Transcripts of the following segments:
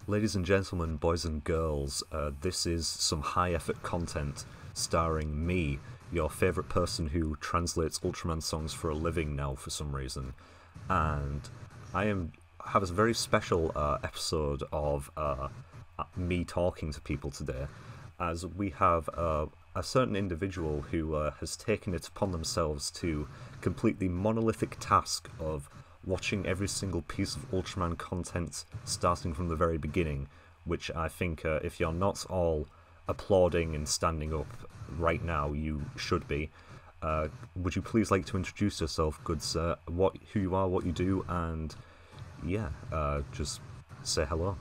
Ladies and gentlemen, boys and girls, this is some high-effort content starring me, your favourite person who translates Ultraman songs for a living now for some reason. And have a very special episode of me talking to people today, as we have a certain individual who has taken it upon themselves to complete the monolithic task of watching every single piece of Ultraman content starting from the very beginning, which I think if you're not all applauding and standing up right now, you should be. Would you please like to introduce yourself, good sir, who you are, what you do, and yeah, just say hello.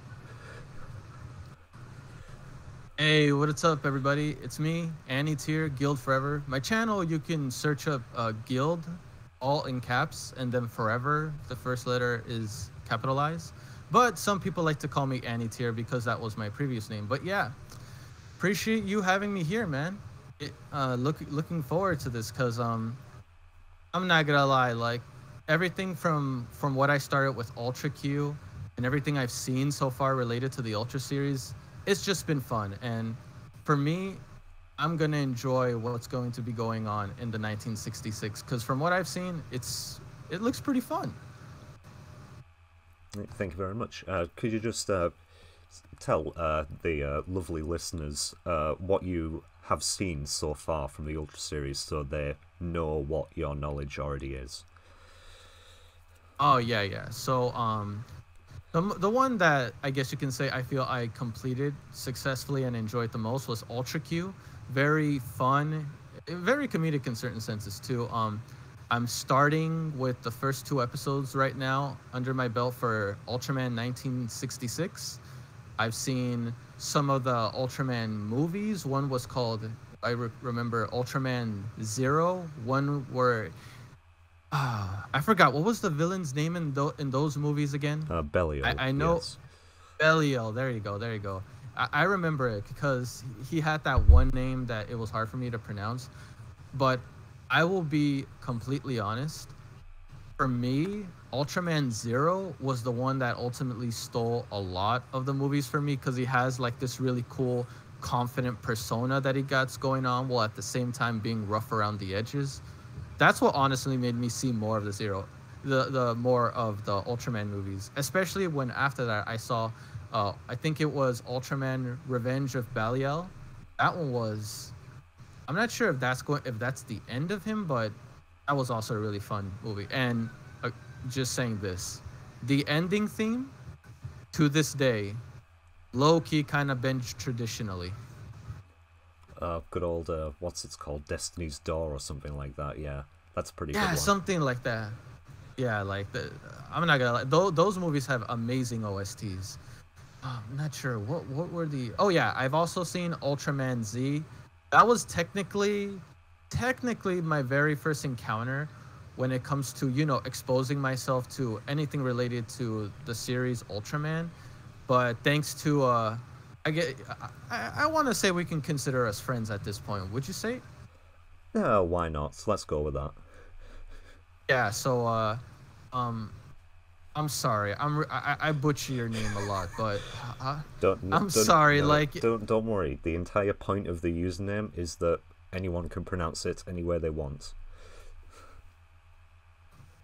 Hey, what's up, everybody? It's me, AniTier, Guild Forever. My channel, you can search up Guild, all in caps, and then Forever. The first letter is capitalized. But some people like to call me AniTier because that was my previous name. But yeah, appreciate you having me here, man. Looking forward to this because I'm not gonna lie, like everything from what I started with Ultra Q and everything I've seen so far related to the Ultra series, it's just been fun. And for me, I'm gonna enjoy what's going to be going on in the 1966 because from what I've seen, it looks pretty fun. Thank you very much. Could you just tell the lovely listeners what you have seen so far from the Ultra series, so they know what your knowledge already is? Oh yeah. So the one that I guess you can say I feel I completed successfully and enjoyed the most was Ultra Q. Very fun, very comedic in certain senses too. I'm starting with the first two episodes right now under my belt for Ultraman 1966. I've seen some of the Ultraman movies. One was called, remember, Ultraman Zero. One where I forgot what was the villain's name in those movies again. Belial. I know. Yes. Belial. There you go. I remember it because he had that one name that it was hard for me to pronounce. But I will be completely honest. For me, Ultraman Zero was the one that ultimately stole a lot of the movies for me because he has like this really cool, confident persona that he got going on while at the same time being rough around the edges. That's what honestly made me see more of the more of the Ultraman movies, especially when after that I saw, I think it was Ultraman Revenge of Belial. That one was, I'm not sure if that's the end of him, but that was also a really fun movie. And just saying this, the ending theme to this day, low key kind of been traditionally. Good old what's it called, Destiny's Door or something like that. Yeah, that's a pretty good Yeah, one. something like that. Yeah, like I'm not gonna lie. Those movies have amazing OSTs. I'm not sure what were the. Oh yeah, I've also seen Ultraman Z. That was technically my very first encounter when it comes to exposing myself to anything related to the series Ultraman. But thanks to I want to say we can consider us friends at this point. Would you say? Yeah, why not? So let's go with that. Yeah. So I'm sorry. I butcher your name a lot, but I'm sorry. No, like, don't worry. The entire point of the username is that anyone can pronounce it any way they want.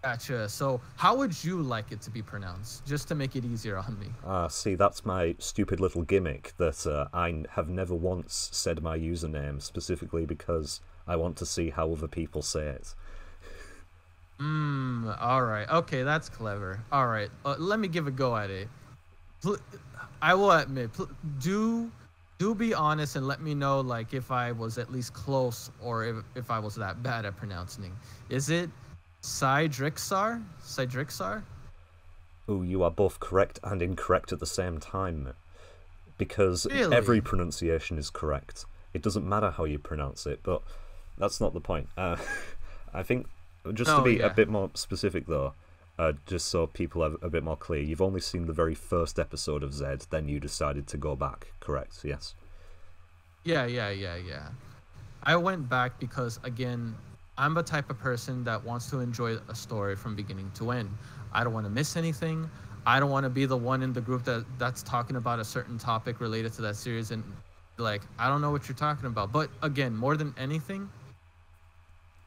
gotcha. So how would you like it to be pronounced, just to make it easier on me? See, that's my stupid little gimmick that I have never once said my username specifically because I want to see how other people say it. All right. Okay, that's clever. All right. Let me give a go at it. I will admit, do be honest and let me know like if I was at least close or if I was that bad at pronouncing. Is it Cydrixar? Cydrixar? Oh, you are both correct and incorrect at the same time. Because Really? every pronunciation is correct. It doesn't matter how you pronounce it, but that's not the point. I think, just to be a bit more specific though, just so people are a bit more clear, you've only seen the very first episode of Z, then you decided to go back, correct? Yes. Yeah. I went back because, again, I'm the type of person that wants to enjoy a story from beginning to end. I don't want to miss anything. I don't want to be the one in the group that's talking about a certain topic related to that series, and like, I don't know what you're talking about. But again, more than anything,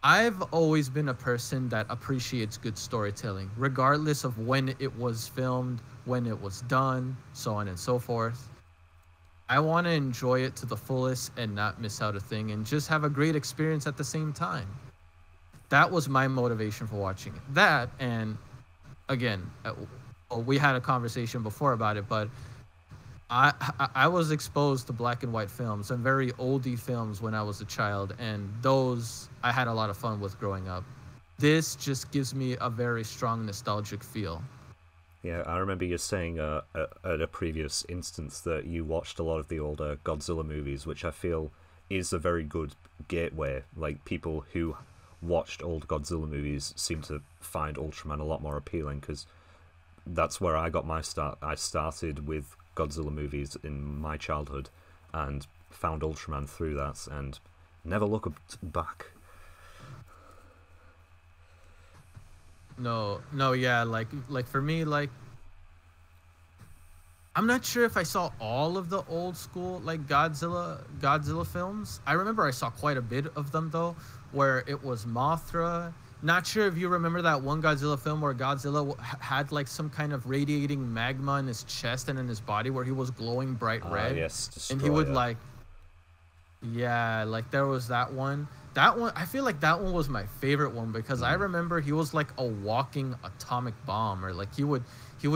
I've always been a person that appreciates good storytelling, regardless of when it was filmed, when it was done, so on and so forth. I want to enjoy it to the fullest and not miss out a thing, and just have a great experience at the same time. That was my motivation for watching it. That, and again, we had a conversation before about it, but I was exposed to black and white films and very oldie films when I was a child, and those I had a lot of fun with growing up. This just gives me a very strong nostalgic feel. Yeah, I remember you saying at a previous instance that you watched a lot of the older Godzilla movies, which I feel is a very good gateway. Like, people who watched old Godzilla movies seem to find Ultraman a lot more appealing, because that's where I got my start. I started with Godzilla movies in my childhood and found Ultraman through that, and never looked back. No, yeah, like for me, like, I'm not sure if I saw all of the old school like Godzilla films. I remember I saw quite a bit of them though, where it was Mothra. Not sure if you remember that one Godzilla film where Godzilla had like some kind of radiating magma in his chest and in his body, where he was glowing bright red. Yes, Destroyer. And he would like, yeah, like there was that one. That one, I feel like that one was my favorite one, because I remember he was like a walking atomic bomb, or like he would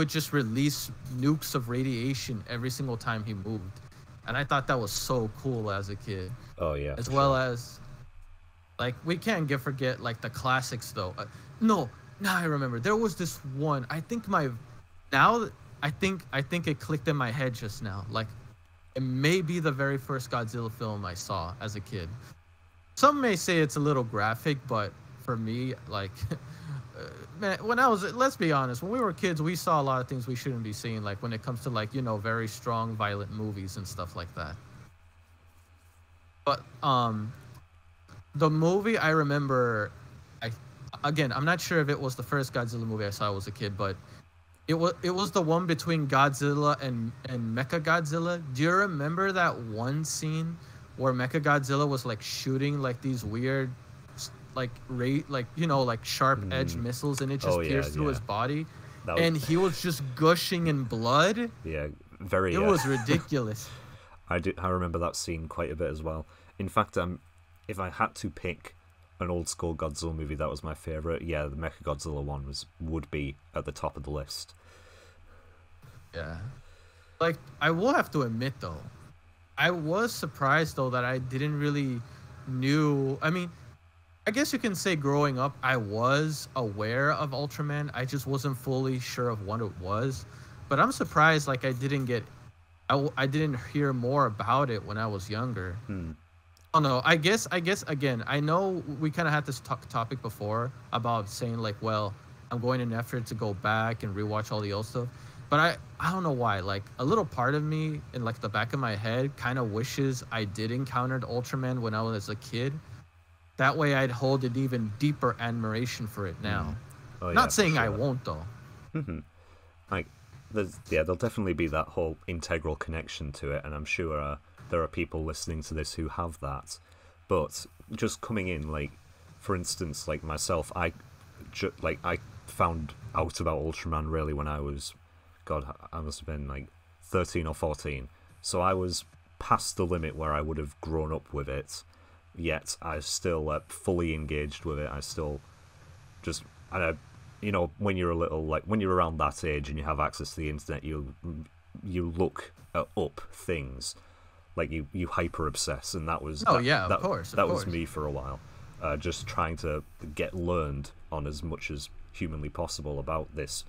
just release nukes of radiation every single time he moved. And I thought that was so cool as a kid. Oh yeah. As well as, like, we can't forget like the classics though. No, now I remember. There was this one. I think it clicked in my head just now. Like, it may be the very first Godzilla film I saw as a kid. Some may say it's a little graphic, but for me, like, man, let's be honest, when we were kids, we saw a lot of things we shouldn't be seeing, like when it comes to, like, you know, very strong, violent movies and stuff like that. But the movie I remember, I'm not sure if it was the first Godzilla movie I saw as a kid, but it was the one between Godzilla and Mechagodzilla. Do you remember that one scene where Mechagodzilla was like shooting like these weird, like sharp edge missiles, and it just pierced through his body, and he was just gushing in blood? Yeah, very. It was ridiculous. I remember that scene quite a bit as well. In fact, if I had to pick an old school Godzilla movie that was my favorite, yeah, the Mechagodzilla one would be at the top of the list. Yeah, like, I will have to admit though, I was surprised though that I didn't really knew. I mean, I guess you can say growing up I was aware of Ultraman. I just wasn't fully sure of what it was. But I'm surprised like I didn't hear more about it when I was younger. Oh no, I guess again, I know we kind of had this topic before about saying like, well, I'm going in an effort to go back and rewatch all the old stuff. But I don't know why, like, a little part of me in like the back of my head kind of wishes I did encounter Ultraman when I was a kid. That way I'd hold an even deeper admiration for it now. Oh, not saying sure. I won't though. Like, there'll definitely be that whole integral connection to it, and I'm sure there are people listening to this who have that. But just coming in, like, for instance, like myself, I found out about Ultraman really when I was, God, I must have been like 13 or 14. So I was past the limit where I would have grown up with it, yet I still fully engaged with it. I still just, you know, when you're a little, like, when you're around that age and you have access to the internet, you look up things, like you hyper obsess, and that was of course. That was me for a while, just trying to get learned on as much as humanly possible about this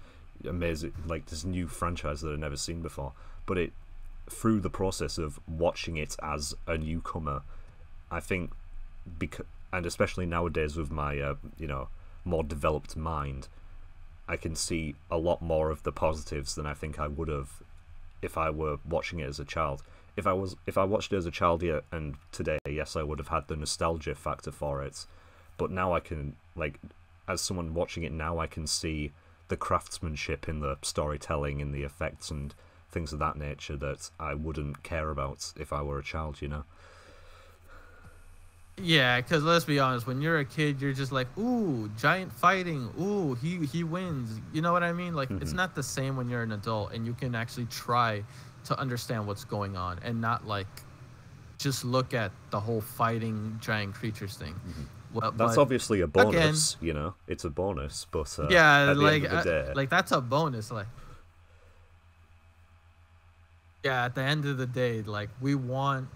amazing, like, this new franchise that I'd never seen before. But through the process of watching it as a newcomer, I think, and especially nowadays with my more developed mind, I can see a lot more of the positives than I think I would have if I were watching it as a child. If I watched it as a child, yeah, and today, yes, I would have had the nostalgia factor for it. But now I can, like, as someone watching it now, I can see the craftsmanship in the storytelling, in the effects and things of that nature that I wouldn't care about if I were a child, you know? Yeah, because let's be honest, when you're a kid, you're just like, ooh, giant fighting, ooh, he wins. You know what I mean? Like, it's not the same when you're an adult and you can actually try to understand what's going on and not like just look at the whole fighting giant creatures thing. Well, That's obviously a bonus, you know? It's a bonus, but yeah, at the like end of the day... like that's a bonus. Like, yeah, at the end of the day, like we want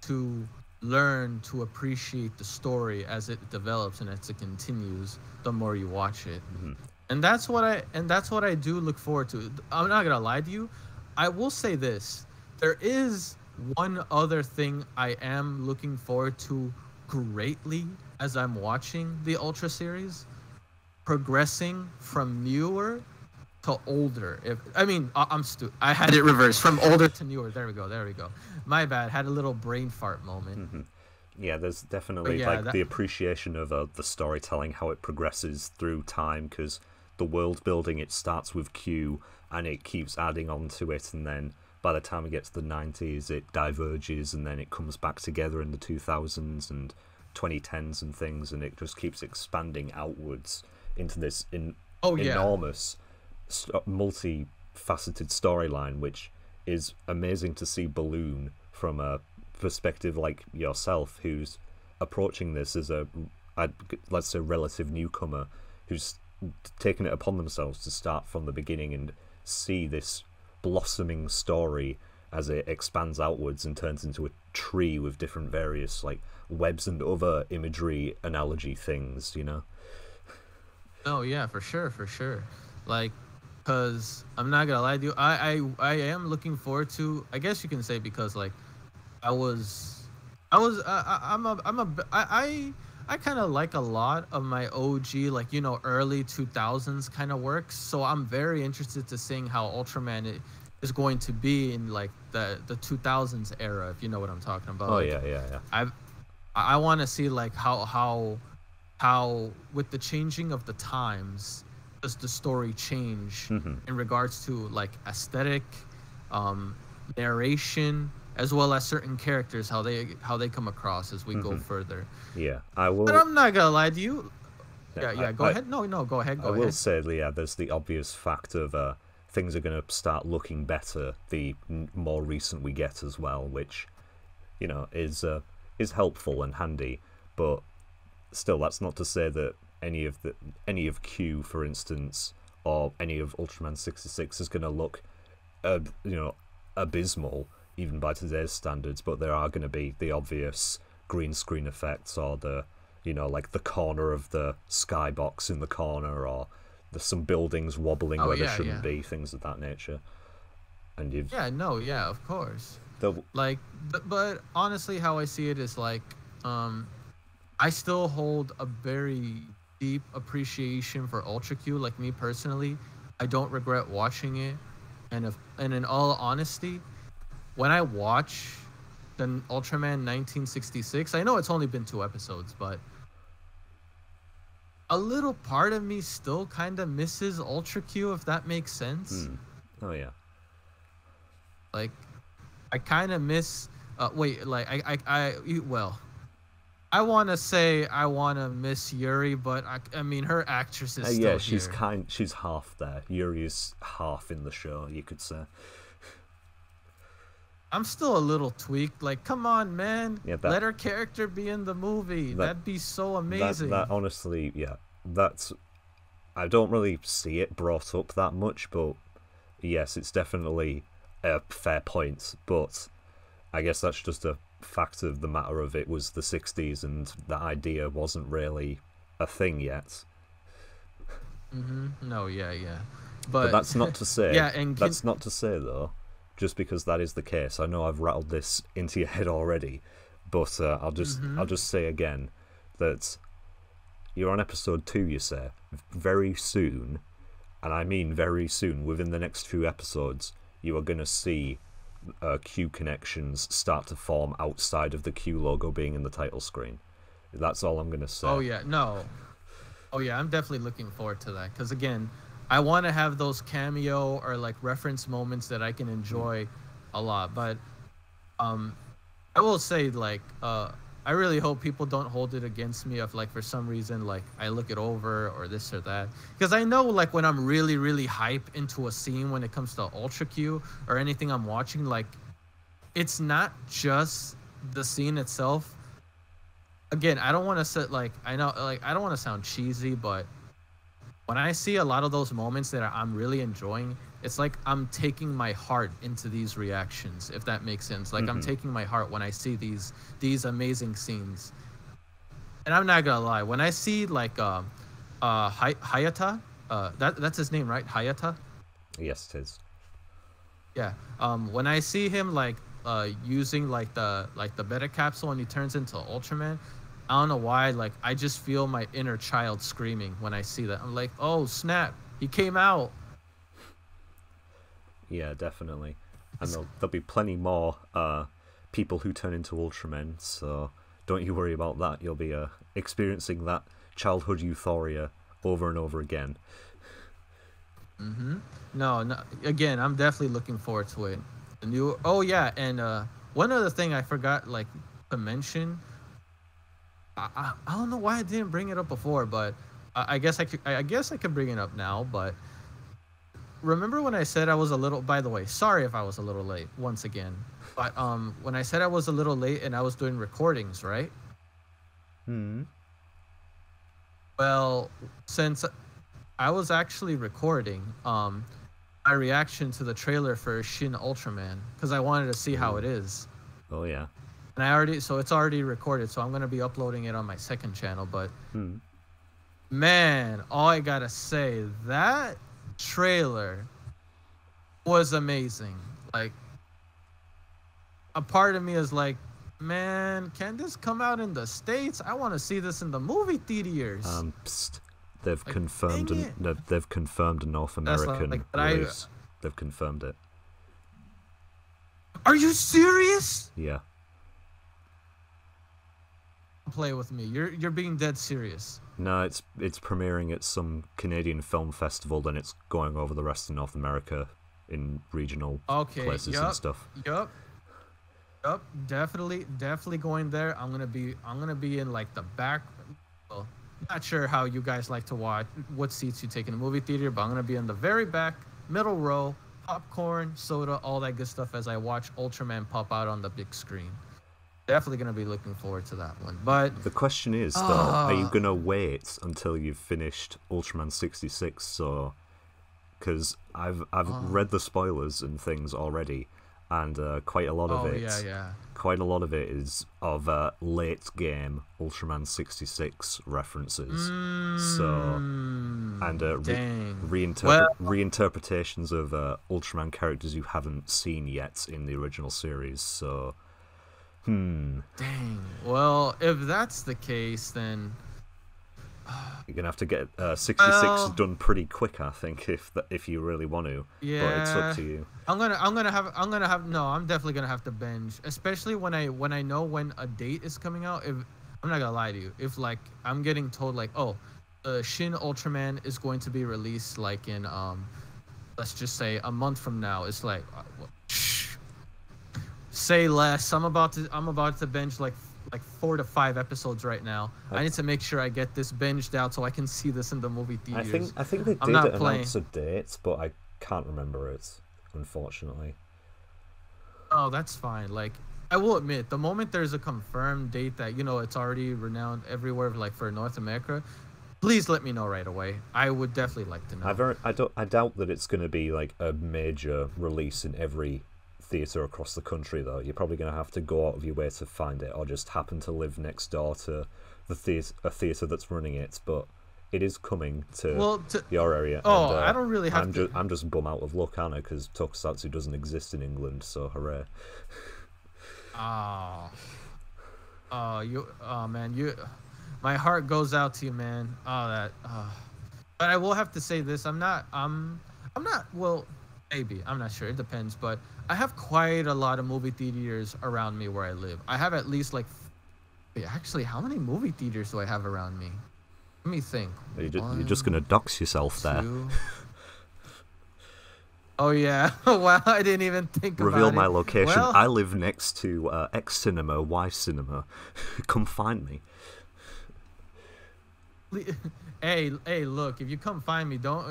to learn to appreciate the story as it develops and as it continues the more you watch it. And that's what I do look forward to. I'm not gonna lie to you, I will say this: there is one other thing I am looking forward to greatly as I'm watching the Ultra series, progressing from newer to older. I had it reversed, from older to newer. There we go. My bad. Had a little brain fart moment. Yeah, there's definitely the appreciation of the storytelling, how it progresses through time, because the world building, it starts with Q and it keeps adding on to it, and then by the time it gets to the 90s it diverges, and then it comes back together in the 2000s and 2010s and things, and it just keeps expanding outwards into this enormous multi-faceted storyline, which is amazing to see balloon from a perspective like yourself, who's approaching this as let's say relative newcomer, who's taken it upon themselves to start from the beginning and see this blossoming story as it expands outwards and turns into a tree with different various like webs and other imagery analogy things, you know? Oh yeah, for sure. Like, because I'm not gonna lie to you, I am looking forward to, I guess you can say, because like I kind of like a lot of my OG, like, you know, early 2000s kind of works. So I'm very interested to seeing how Ultraman is going to be in like the 2000s era, if you know what I'm talking about. Oh, like, yeah. I want to see like how with the changing of the times does the story change in regards to like aesthetic, narration, as well as certain characters, how they come across as we go further. Yeah, I will. But I'm not gonna lie to you. Yeah, go ahead. No, go ahead. I will say, yeah, there's the obvious fact of things are going to start looking better the more recent we get as well, which, you know, is helpful and handy. But still, that's not to say that any of Q, for instance, or any of Ultraman 66 is going to look, abysmal even by today's standards. But there are going to be the obvious green screen effects, or the, you know, like the corner of the skybox in the corner, or there's some buildings wobbling where they shouldn't be, things of that nature. And you've of course. Like, but honestly, how I see it is like, I still hold a very deep appreciation for Ultra Q. Like, me personally, I don't regret watching it, and in all honesty, when I watch the Ultraman 1966, I know it's only been 2 episodes, but a little part of me still kind of misses Ultra Q, if that makes sense. Oh yeah. Like, I kind of miss. I want to say I want to miss Yuri, but I mean, her actress is still here. She's half there. Yuri is half in the show, you could say. I'm still a little tweaked. Like, come on, man. Yeah, let her character be in the movie. That'd be so amazing. That honestly, yeah, I don't really see it brought up that much, but yes, it's definitely a fair point. But I guess that's just a fact of the matter of it was the 60s, and the idea wasn't really a thing yet. No, yeah. But that's not to say. Yeah, and that's not to say though, just because that is the case. I know I've rattled this into your head already, but I'll just say again that you're on episode 2, you say. Very soon, and I mean very soon, within the next few episodes, you are going to see Q connections start to form outside of the Q logo being in the title screen. That's all I'm going to say. Oh yeah, I'm definitely looking forward to that, because again, I want to have those cameo or like reference moments that I can enjoy a lot. But I will say like I really hope people don't hold it against me if like for some reason like I look it over or this or that, because I know like when I'm really hype into a scene when it comes to Ultra Q or anything I'm watching, like it's not just the scene itself. Again, I don't want to sit like I know like I don't want to sound cheesy, but when I see a lot of those moments that I'm really enjoying, it's like I'm taking my heart into these reactions, if that makes sense. Like I'm taking my heart when I see these amazing scenes. And I'm not gonna lie, when I see like Hayata, that's his name, right? Hayata? Yes, it is. Yeah. When I see him like using like the beta capsule and he turns into Ultraman, I don't know why, like I just feel my inner child screaming when I see that. I'm like, oh snap, he came out. Yeah, definitely. And there'll be plenty more people who turn into Ultramen, so don't you worry about that. You'll be experiencing that childhood euphoria over and over again. No, again, I'm definitely looking forward to it. The new, oh yeah, and one other thing I forgot like to mention. I don't know why I didn't bring it up before, but I guess I guess I could bring it up now. But remember when I said I was a little? By the way, sorry if I was a little late once again. But when I said I was a little late and I was doing recordings, right? Well, since I was actually recording my reaction to the trailer for Shin Ultraman because I wanted to see how it is. Oh yeah. And so it's already recorded, so I'm gonna be uploading it on my second channel. But man, all I gotta say, that trailer was amazing. Like, a part of me is like, man, can this come out in the States? I want to see this in the movie theaters. They've like, confirmed they've confirmed a North American release. They've confirmed it. Are you serious? Yeah. Play with me. You're being dead serious. No, it's premiering at some Canadian film festival, then it's going over the rest of North America in regional places and stuff. Yup. Definitely going there. I'm gonna be in like the back. Well, not sure how you guys like to watch, what seats you take in the movie theater, but I'm gonna be in the very back, middle row, popcorn, soda, all that good stuff as I watch Ultraman pop out on the big screen. Definitely gonna be looking forward to that one. But the question is, though, are you gonna wait until you've finished Ultraman 66? So, because I've read the spoilers and things already, and quite a lot of it is of late game Ultraman 66 references. So, and reinterpretations of Ultraman characters you haven't seen yet in the original series. So. Dang. Well, if that's the case, then you're gonna have to get 66 done pretty quick, I think, if you really want to. Yeah. But it's up to you. I'm definitely gonna have to binge, especially when I know when a date is coming out. If I'm not gonna lie to you, if like I'm getting told like, oh, Shin Ultraman is going to be released like in let's just say a month from now, it's like. Say less. I'm about to binge like 4 to 5 episodes right now. I need to make sure I get this binged out so I can see this in the movie theaters. I think they did announce a date, but I can't remember it, unfortunately. Oh, that's fine. Like, I will admit, the moment there's a confirmed date that it's already renowned everywhere, like for North America, please let me know right away. I would definitely like to know. I doubt that it's going to be like a major release in every theatre across the country, though. You're probably going to have to go out of your way to find it, or just happen to live next door to a theatre that's running it. But it is coming to your area. Oh, and, I don't really have to. I'm just bum out of luck, Anna, because Tokusatsu doesn't exist in England. So hooray! Man, my heart goes out to you, man. But I will have to say this: I'm not. Well, maybe, I'm not sure. It depends, but I have quite a lot of movie theaters around me where I live. I have at least like, actually, how many movie theaters do I have around me? Let me think. You're just gonna dox yourself there. Oh yeah. Wow, I didn't even think Reveal about my it. location. Well, I live next to X Cinema, Y Cinema. Come find me. hey, look, if you come find me, don't.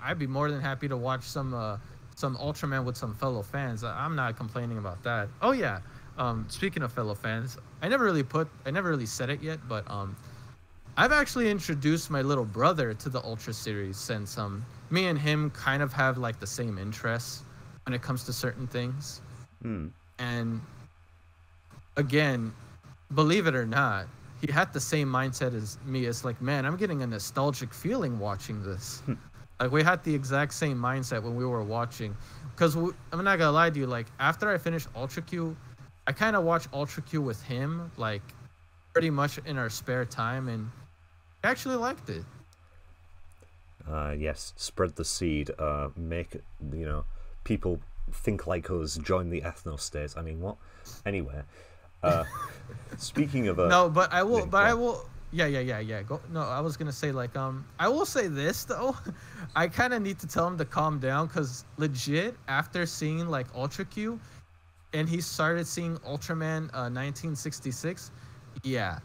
I'd be more than happy to watch some Ultraman with some fellow fans. I'm not complaining about that. Oh yeah. Speaking of fellow fans, I never really said it yet, but I've actually introduced my little brother to the Ultra series since me and him kind of have like the same interests when it comes to certain things. Hmm. And again, believe it or not, he had the same mindset as me. It's like, man, I'm getting a nostalgic feeling watching this. Like we had the exact same mindset when we were watching. Because I'm not gonna lie to you, like after I finished Ultra Q, I kind of watched Ultra Q with him, like pretty much in our spare time, and I actually liked it. Yes, spread the seed. Make people think like us. Join the ethno state. I mean, what? Anyway, speaking of No, but I will. yeah, But I will. Yeah. Go. No, I was gonna say like I will say this though, I kind of need to tell him to calm down because legit after seeing like Ultra Q, and he started seeing Ultraman 1966. Yeah,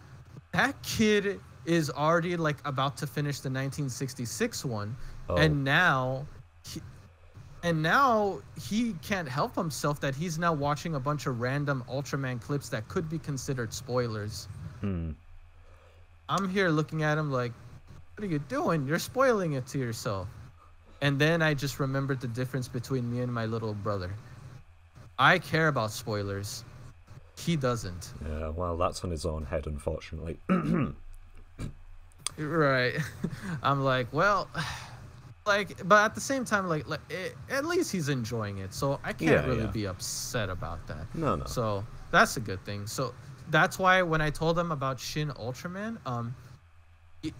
that kid is already like about to finish the 1966 one, oh, and now he can't help himself that he's now watching a bunch of random Ultraman clips that could be considered spoilers. hmm. I'm here looking at him like, what are you doing? You're spoiling it to yourself. And then I just remembered the difference between me and my little brother. I care about spoilers. He doesn't. Yeah, well, that's on his own head, unfortunately. Right. I'm like, well, like, but at the same time, at least he's enjoying it. So I can't really be upset about that. No. So that's a good thing. So that's why when I told him about Shin Ultraman,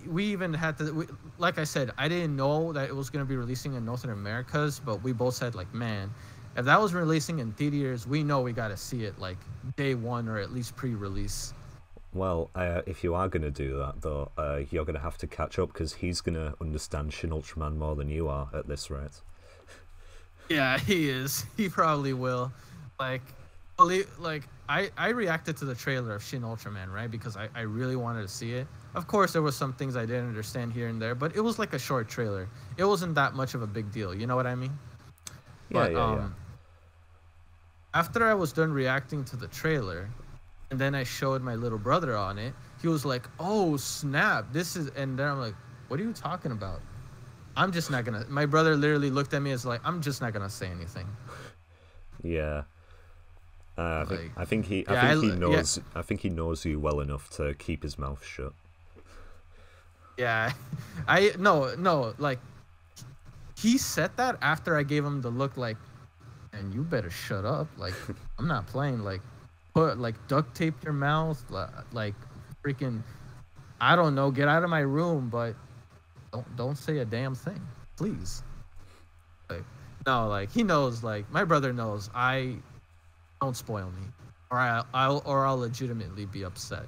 we even had to, like I said, I didn't know that it was going to be releasing in Northern Americas, but we both said like, man, if that was releasing in theaters, we know we got to see it like day one or at least pre-release. Well, if you are going to do that, though, you're going to have to catch up because he's going to understand Shin Ultraman more than you are at this rate. Yeah, he is. He probably will. Like, I reacted to the trailer of Shin Ultraman, right? Because I really wanted to see it. Of course, there was some things I didn't understand here and there, but it was like a short trailer. It wasn't that much of a big deal. You know what I mean? Yeah. After I was done reacting to the trailer, and then I showed my little brother on it, he was like, "Oh snap! This is..." And then I'm like, "What are you talking about?" I'm just not gonna. My brother literally looked at me as like, "I'm just not gonna say anything." Yeah. I think he knows you well enough to keep his mouth shut. Yeah, no, like he said that after I gave him the look like, and you better shut up. Like I'm not playing. Like put like duct tape your mouth. Like freaking, I don't know. Get out of my room, but don't say a damn thing, please. Like no, like he knows. Like my brother knows. Don't spoil me, or I'll legitimately be upset.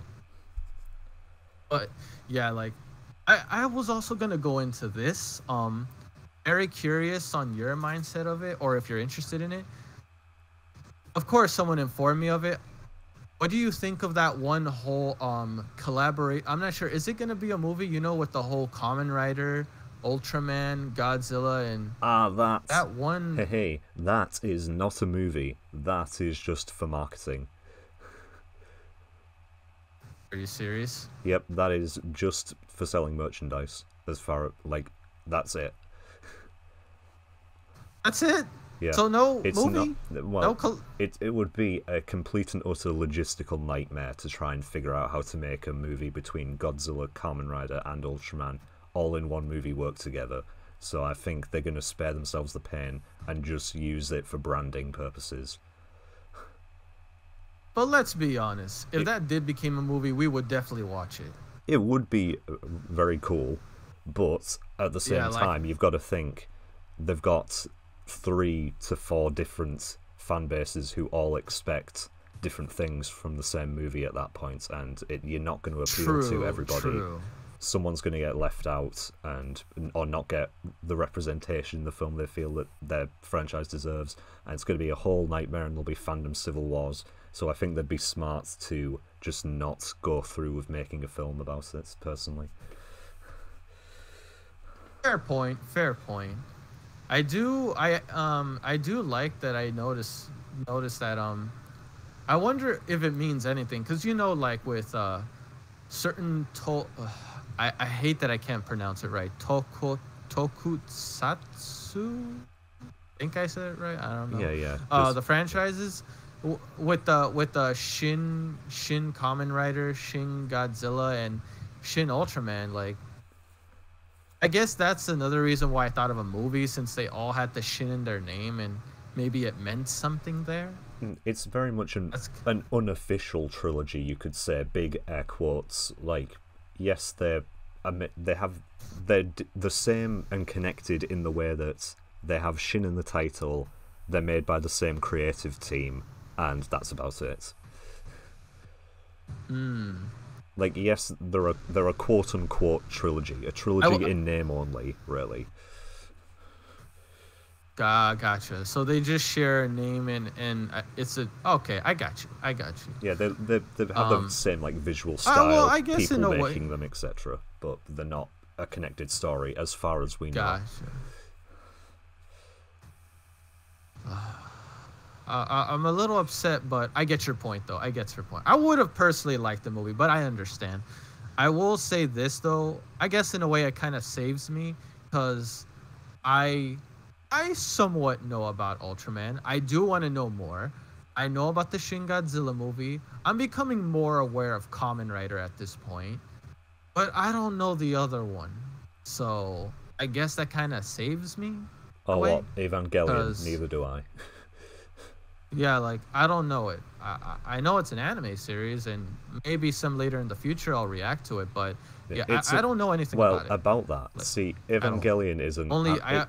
But yeah, like I was also gonna go into this. Very curious on your mindset of it, or if you're interested in it. Of course, someone informed me of it. What do you think of that one whole collaborate? I'm not sure. Is it gonna be a movie? You know, with the whole Kamen Rider, Ultraman, Godzilla, and that one. Hey, that is not a movie. That is just for marketing. Are you serious? Yep, that is just for selling merchandise. That's it. That's it. Yeah. So no it's movie. It would be a complete and utter logistical nightmare to try and figure out how to make a movie between Godzilla, Kamen Rider, and Ultraman all in one movie work together. So I think they're going to spare themselves the pain and just use it for branding purposes. But let's be honest. If that did become a movie, we would definitely watch it. It would be very cool, but at the same time, you've got to think they've got 3 to 4 different fan bases who all expect different things from the same movie at that point, and you're not going to appeal to everybody. someone's going to get left out or not get the representation in the film they feel that their franchise deserves, and it's going to be a whole nightmare, and there'll be fandom civil wars. So I think they'd be smart to just not go through with making a film about it, personally. Fair point. Fair point. I do like that. I noticed that I wonder if it means anything, because like with certain I hate that I can't pronounce it right. Tokusatsu. I think I said it right. I don't know. Yeah. The franchises with the Shin Kamen Rider, Shin Godzilla, and Shin Ultraman. Like, I guess that's another reason why I thought of a movie, since they all had the Shin in their name, and maybe it meant something there. It's very much an unofficial trilogy, you could say. Big air quotes. Like, yes, they're the same and connected in the way that they have Shin in the title. They're made by the same creative team, and that's about it. Like, yes, they're a quote unquote trilogy, a trilogy in name only, really. Gotcha. So they just share a name, and it's a okay. I got you. Yeah, they have the same like visual style, I guess people in a making way, them, etc. But they're not a connected story as far as we know. Gotcha. I'm a little upset, but I get your point, though. I would have personally liked the movie, but I understand. I will say this, though. I guess in a way it kind of saves me, because I somewhat know about Ultraman. I do want to know more. I know about the Shin Godzilla movie. I'm becoming more aware of Kamen Rider at this point, but I don't know the other one. So I guess that kind of saves me. Oh, what? Evangelion? Neither do I. Yeah, like, I don't know it. I know it's an anime series, and maybe some later in the future I'll react to it, but yeah, I don't know anything about it. Well, about that, like, see, Evangelion is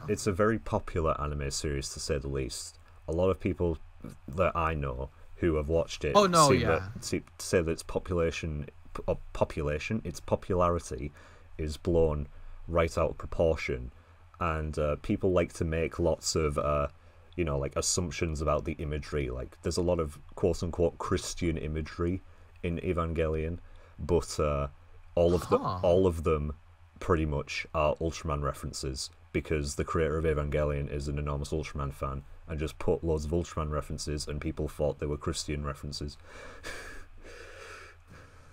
it's a very popular anime series, to say the least. A lot of people that I know who have watched it say that its its popularity is blown right out of proportion, and people like to make lots of like assumptions about the imagery. Like, there's a lot of quote unquote Christian imagery in Evangelion, but all of them pretty much are Ultraman references, because the creator of Evangelion is an enormous Ultraman fan and just put loads of Ultraman references, and people thought they were Christian references.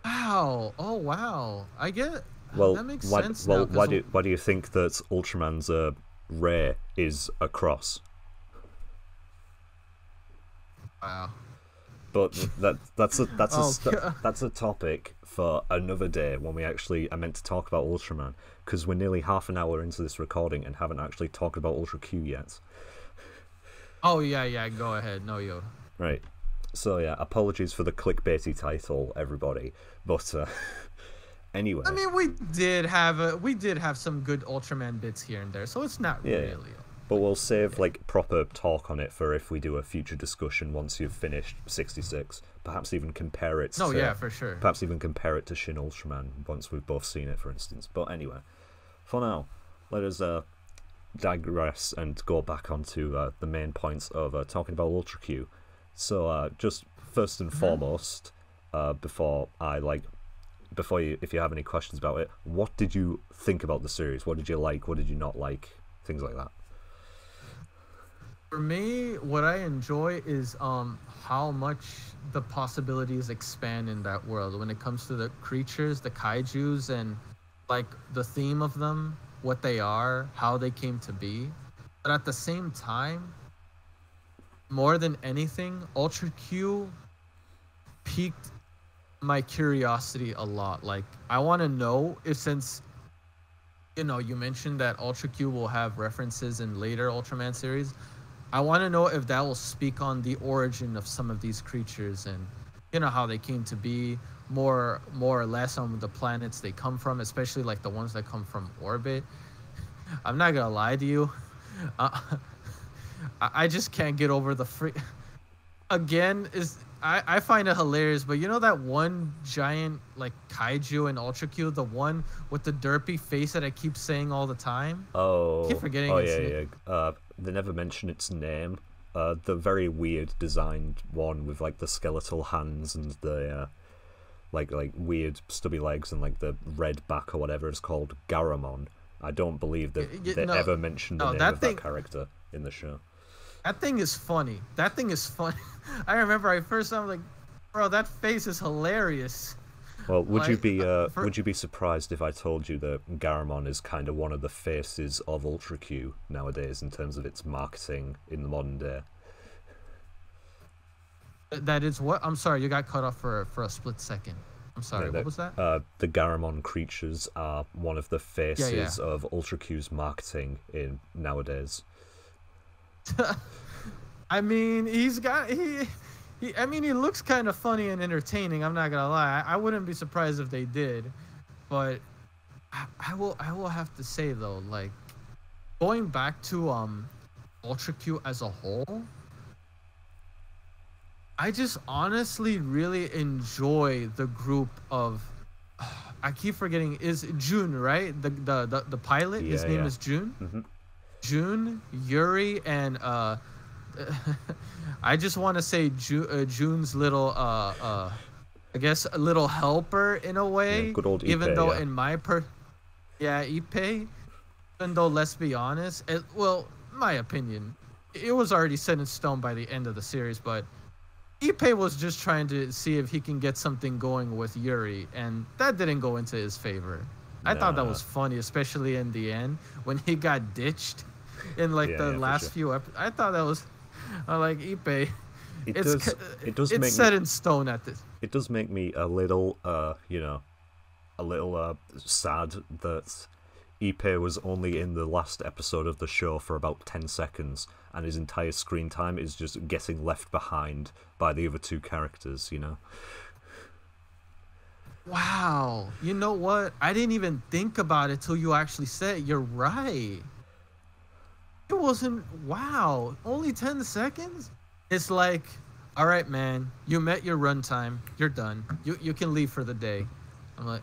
Wow! Oh wow! I get. Well, that makes sense. Well, why do you think that Ultraman's ray is a cross? Wow. But that's a topic for another day, when I meant to talk about Ultraman, because we're nearly half an hour into this recording and haven't actually talked about Ultra Q yet. Oh yeah, go ahead. No, yo. Right. So yeah, apologies for the clickbaity title, everybody. But anyway. I mean, we did have some good Ultraman bits here and there, so it's not really. But we'll save proper talk on it for if we do a future discussion once you've finished 66. Perhaps even compare it. No, yeah, for sure. Perhaps even compare it to Shin Ultraman once we've both seen it, for instance. But anyway, for now, let us digress and go back onto the main points of talking about Ultra Q. So just first and foremost, if you have any questions about it, what did you think about the series? What did you like? What did you not like? Things like that. For me, what I enjoy is how much the possibilities expand in that world when it comes to the creatures, the kaijus, and like the theme of them, what they are, how they came to be. But at the same time, more than anything, Ultra Q piqued my curiosity a lot. Like, I want to know if, since you mentioned that Ultra Q will have references in later Ultraman series, I want to know if that will speak on the origin of some of these creatures, and how they came to be, more or less on the planets they come from, especially like the ones that come from orbit. I'm not gonna lie to you, I just can't get over the again is I find it hilarious, but you know that one giant like kaiju in Ultra Q, the one with the derpy face that I keep saying all the time. I keep Oh, forgetting oh its yeah, name. yeah. They never mention its name. The very weird designed one with like the skeletal hands and the like weird stubby legs and like the red back or whatever it's called, Garamon. I don't believe that they No, ever mentioned the no, name of that character in the show. that thing is funny. That thing is funny. I remember I first saw him like, bro, that face is hilarious. Well, Like, for would you be surprised if I told you that Garamon is kind of one of the faces of Ultra Q nowadays in terms of its marketing in the modern day? that is what I'm sorry, you got cut off for a split second. I'm sorry. No, What was that? the Garamon creatures are one of the Yeah, yeah. faces of Ultra Q's marketing in nowadays. I mean, I mean, he looks kind of funny and entertaining. I'm not gonna lie. I wouldn't be surprised if they did, but I will have to say though, like going back to Ultra Q as a whole, I just honestly really enjoy the group of. I keep forgetting is June, right? The pilot. His Yeah, name yeah. is June. Hmm. June, Yuri, and I just want to say June's little I guess a little helper in a Yeah, way. good old Even Ipe, though yeah. in my yeah, Ipe. Even though let's be honest, well, my opinion, it was already set in stone by the end of the series, but Ipe was just trying to see if he can get something going with Yuri, and that didn't go into his favor. I thought that Nah. was funny, especially in the end when he got ditched in like Yeah, the yeah, for last sure. few episodes. I thought that was like Ipe. It It's does. It does it's make set me. in stone at this. It does make me a little, a little sad that Ipe was only in the last episode of the show for about 10 seconds, and his entire screen time is just getting left behind by the other two characters. You know. Wow, you know what? I didn't even think about it till you actually said it. You're right. It wasn't. Wow, only 10 seconds. It's like, all right, man, you met your runtime. You're done. You can leave for the day. I'm like,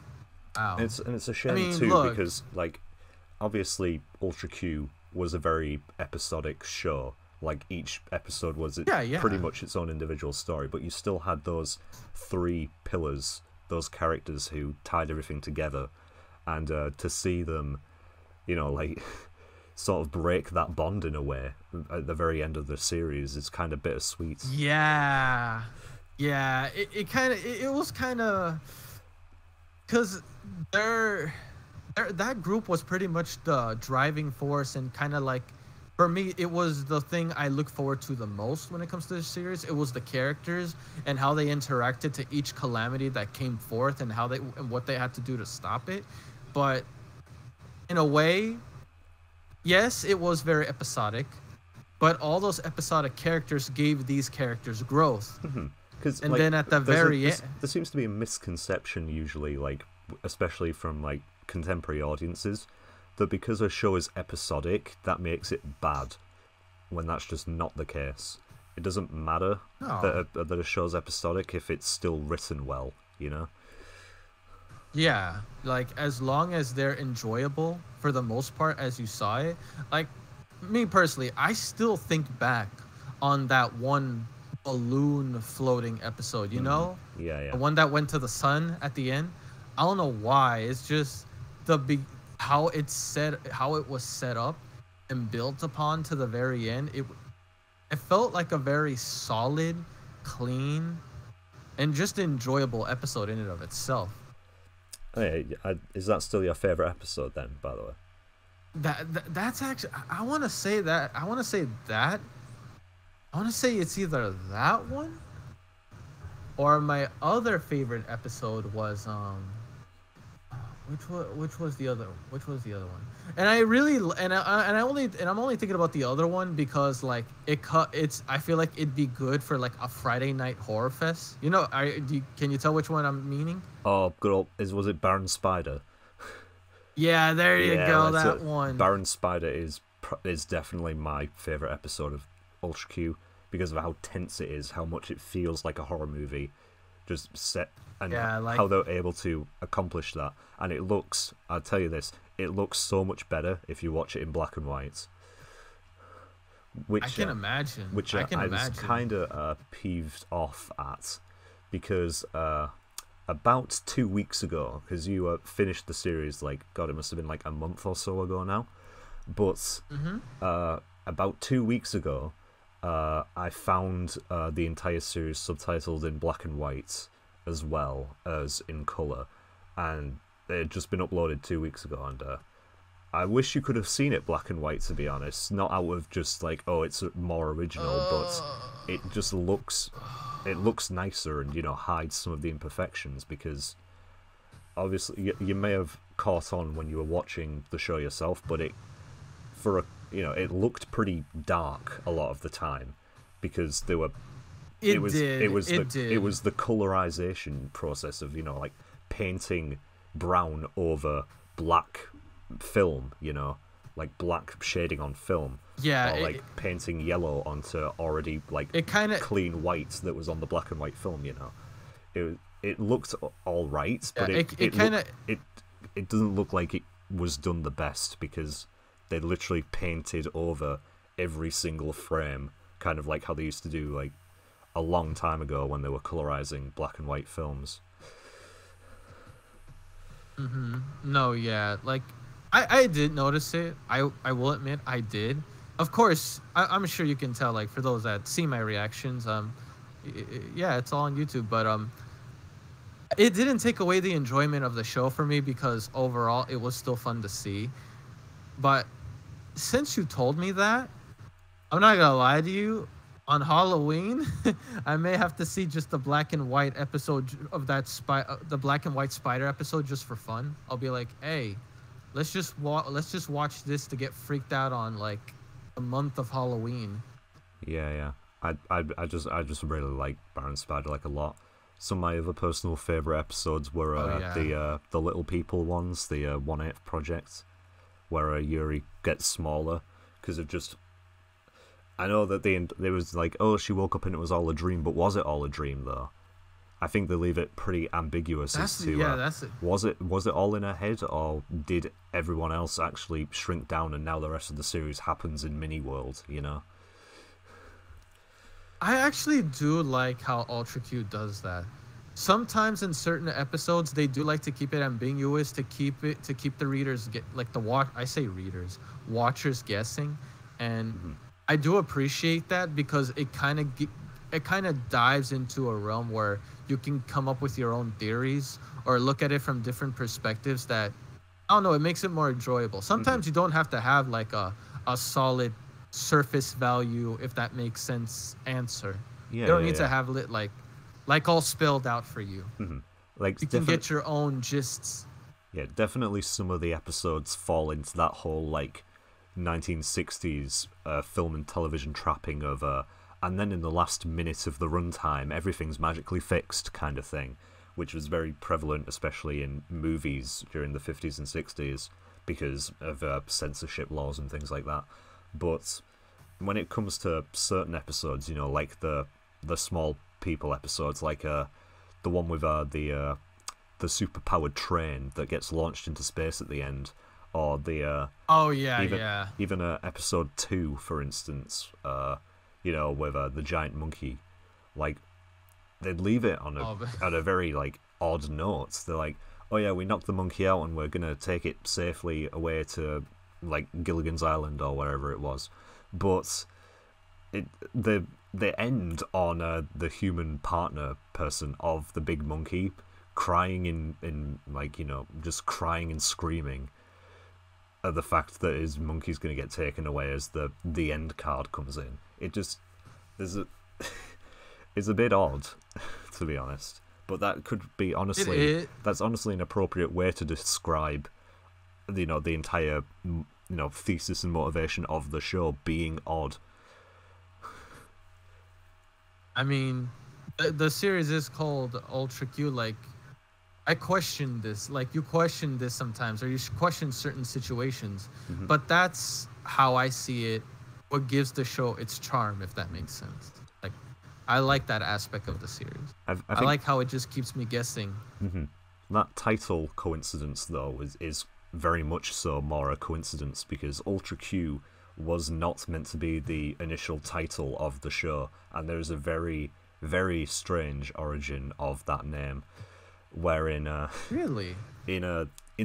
wow. It's a shame mean, too look. because like obviously Ultra Q was a very episodic show. Like each episode was Yeah, yeah. pretty much its own individual story, but you still had those three pillars, those characters who tied everything together, and to see them, like sort of break that bond in a way at the very end of the series is kind of bittersweet. Yeah, yeah. It kind of it was kind of because that group was pretty much the driving force and kind of like for me it was the thing I look forward to the most when it comes to this series. It was the characters and how they interacted to each calamity that came forth and how they and what they had to do to stop it. But in a way, yes, it was very episodic, but all those episodic characters gave these characters growth. Because And then at the very end, there seems to be a misconception usually, like especially from like contemporary audiences, that because a show is episodic, that makes it bad. When that's just not the case. It doesn't matter no. that a show's episodic if it's still written well. You know. Yeah, like as long as they're enjoyable for the most part as you saw it. Like me personally, I still think back on that one balloon floating episode, you know? Yeah, yeah. The one that went to the sun at the end. I don't know why. It's just the big how it was set up and built upon to the very end. It felt like a very solid, clean, and just enjoyable episode in and of itself. Oh, yeah, is that still your favorite episode then? By the way. That's actually I want to say that I want to say that I want to say it's either that one or my other favorite episode was which was the other one. And I really I'm only thinking about the other one because like it's I feel like it'd be good for like a Friday night horror fest. You know, can you tell which one I'm meaning? Oh, good old was it Baron Spider? Yeah, there you Yeah, go, that's that it. one. Baron Spider is definitely my favorite episode of Ultra Q. because of how tense it is, how much it feels like a horror movie, just set, and Yeah, like how they're able to accomplish that. And it looks, I'll tell you this, it looks so much better if you watch it in black and white. Which I can imagine. Which I can I imagine. was kind of peeved off at, because about 2 weeks ago, because you finished the series, like, God, it must have been like a month or so ago now, but about 2 weeks ago, I found the entire series subtitled in black and white as well as in colour, and it had just been uploaded 2 weeks ago, and I wish you could have seen it black and white, to be honest. Not out of just like, oh, it's more original, but it just looks nicer and, you know, hides some of the imperfections, because obviously you may have caught on when you were watching the show yourself, but it looked pretty dark a lot of the time, because there were it was the colorization process of, you know, like painting brown over black film, you know, like black shading on film, Yeah, or like painting yellow onto already like it kind of clean white that was on the black and white film, you know. It looked all right, but it doesn't look like it was done the best, because they literally painted over every single frame, kind of like how they used to do like a long time ago when they were colorizing black and white films. No, yeah, like I did notice it. I will admit I did. Of course, I'm sure you can tell, like, for those that see my reactions, yeah, it's all on YouTube, but it didn't take away the enjoyment of the show for me, because overall it was still fun to see. But since you told me that, I'm not gonna lie to you, on Halloween, I may have to see just the black and white episode of that the black and white spider episode, just for fun. I'll be like, hey, let's just watch this to get freaked out on, like, the month of Halloween. Yeah. I just really like Baron Spider, like, a lot. Some of my other personal favorite episodes were the Little People ones, the 1/8 Project, where Yuri gets smaller because of just. I know that there was like, oh, she woke up and it was all a dream, but was it all a dream though? I think they leave it pretty ambiguous as to that's it. Was it all in her head, or did everyone else actually shrink down and now the rest of the series happens in mini world, you know? I actually do like how Ultra Q does that. Sometimes in certain episodes they do like to keep it ambiguous, to keep the readers watchers guessing, and I do appreciate that, because it kind of dives into a realm where you can come up with your own theories or look at it from different perspectives that, I don't know, it makes it more enjoyable. Sometimes you don't have to have like a solid surface value, if that makes sense, answer. You don't need to have it like all spelled out for you. Like, you can get your own gists. Yeah, definitely some of the episodes fall into that whole like 1960s film and television trapping of and then in the last minute of the runtime everything's magically fixed kind of thing, which was very prevalent especially in movies during the 50s and 60s because of censorship laws and things like that. But when it comes to certain episodes, you know, like the small people episodes, like the one with the superpowered train that gets launched into space at the end, or the even episode 2, for instance, you know, with the giant monkey, like they'd leave it on at a very like odd note. They're like, oh yeah, we knocked the monkey out and we're gonna take it safely away to like Gilligan's Island or wherever it was, but they end on the human partner person of the big monkey crying in like, you know, just crying and screaming at the fact that his monkey's going to get taken away as the end card comes in. It just it's a bit odd, to be honest. But that could be that's honestly an appropriate way to describe, you know, the entire, you know, thesis and motivation of the show being odd. I mean, the series is called Ultra Q. Like, I question this. Like, you question this sometimes, or you question certain situations. But that's how I see it what gives the show its charm, if that makes sense. Like, I like that aspect of the series. I I think like how it just keeps me guessing. that title coincidence, though, is very much so more a coincidence, because Ultra Q was not meant to be the initial title of the show, and there is a very, very strange origin of that name, wherein Really? in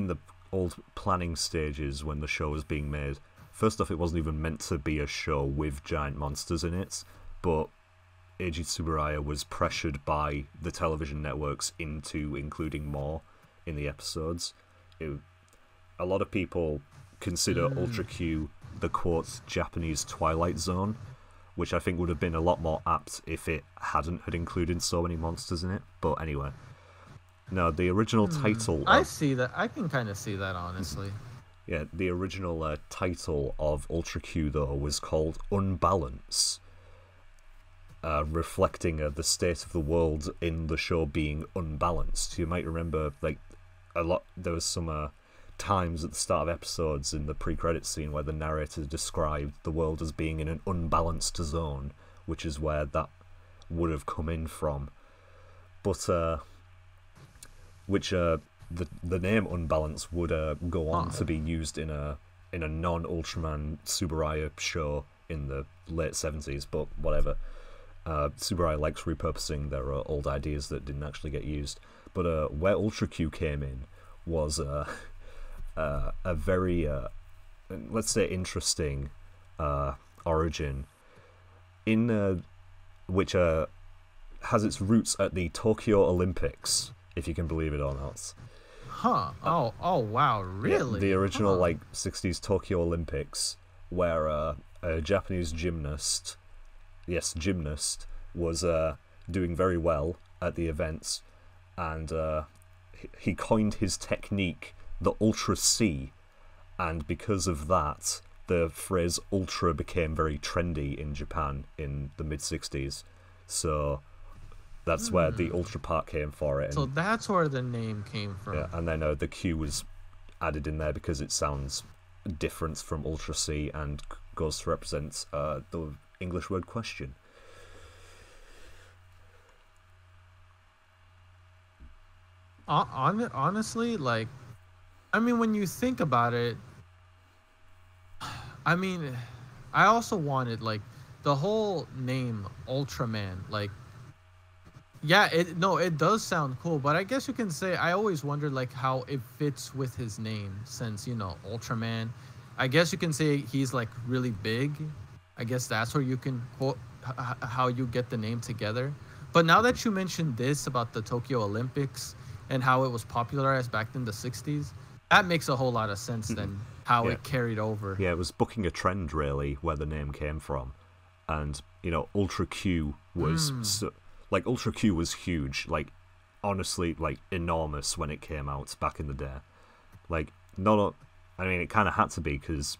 the old planning stages when the show was being made, first off, it wasn't even meant to be a show with giant monsters in it, but Eiji Tsuburaya was pressured by the television networks into including more in the episodes. A lot of people consider Ultra Q the quote Japanese Twilight Zone, which I think would have been a lot more apt if it hadn't had included so many monsters in it. But anyway, no, the original title. I see that. I can kind of see that, honestly. Yeah, the original title of Ultra Q, though, was called Unbalance, reflecting the state of the world in the show being unbalanced. You might remember, like, there was some times at the start of episodes in the pre-credit scene where the narrator described the world as being in an unbalanced zone, which is where that would have come in from. But the name Unbalance would go on to be used in a non-Ultraman Tsuburaya show in the late 70s, but whatever. Tsuburaya likes repurposing their old ideas that didn't actually get used. But where Ultra Q came in was a very, let's say, interesting origin, in which has its roots at the Tokyo Olympics, if you can believe it or not. Huh. Oh, wow, really? Yeah, the original, 60s Tokyo Olympics, where a Japanese gymnast was doing very well at the events, and he coined his technique the Ultra C, and because of that, the phrase Ultra became very trendy in Japan in the mid-60s. So that's where the Ultra part came for it. So that's where the name came from. Yeah, and then the Q was added in there because it sounds different from Ultra C and goes to represent the English word question. Honestly, like, I mean, when you think about it, I mean, I also wanted, like, the whole name Ultraman, like, yeah, it does sound cool, but I guess you can say I always wondered, like, how it fits with his name, since, Ultraman. I guess you can say he's, like, really big. I guess that's where you can quote how you get the name together. But now that you mentioned this about the Tokyo Olympics and how it was popularized back in the 60s, that makes a whole lot of sense than how it carried over. Yeah, it was bucking a trend, really, where the name came from. And, Ultra Q was... Ultra Q was huge. Like, honestly, like, enormous when it came out back in the day. Like, it kind of had to be, because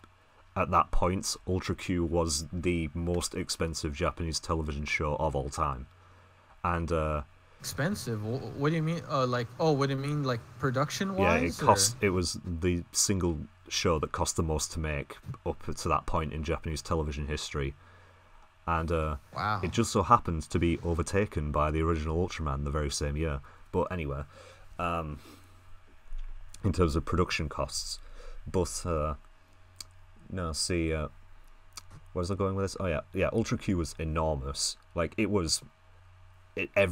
at that point, Ultra Q was the most expensive Japanese television show of all time. And, expensive? What do you mean? What do you mean, like, production-wise? Yeah, it was the single show that cost the most to make up to that point in Japanese television history. And wow. It just so happened to be overtaken by the original Ultraman the very same year. But anyway, in terms of production costs. But, where was I going with this? Oh, yeah, Ultra Q was enormous. Like, it was... I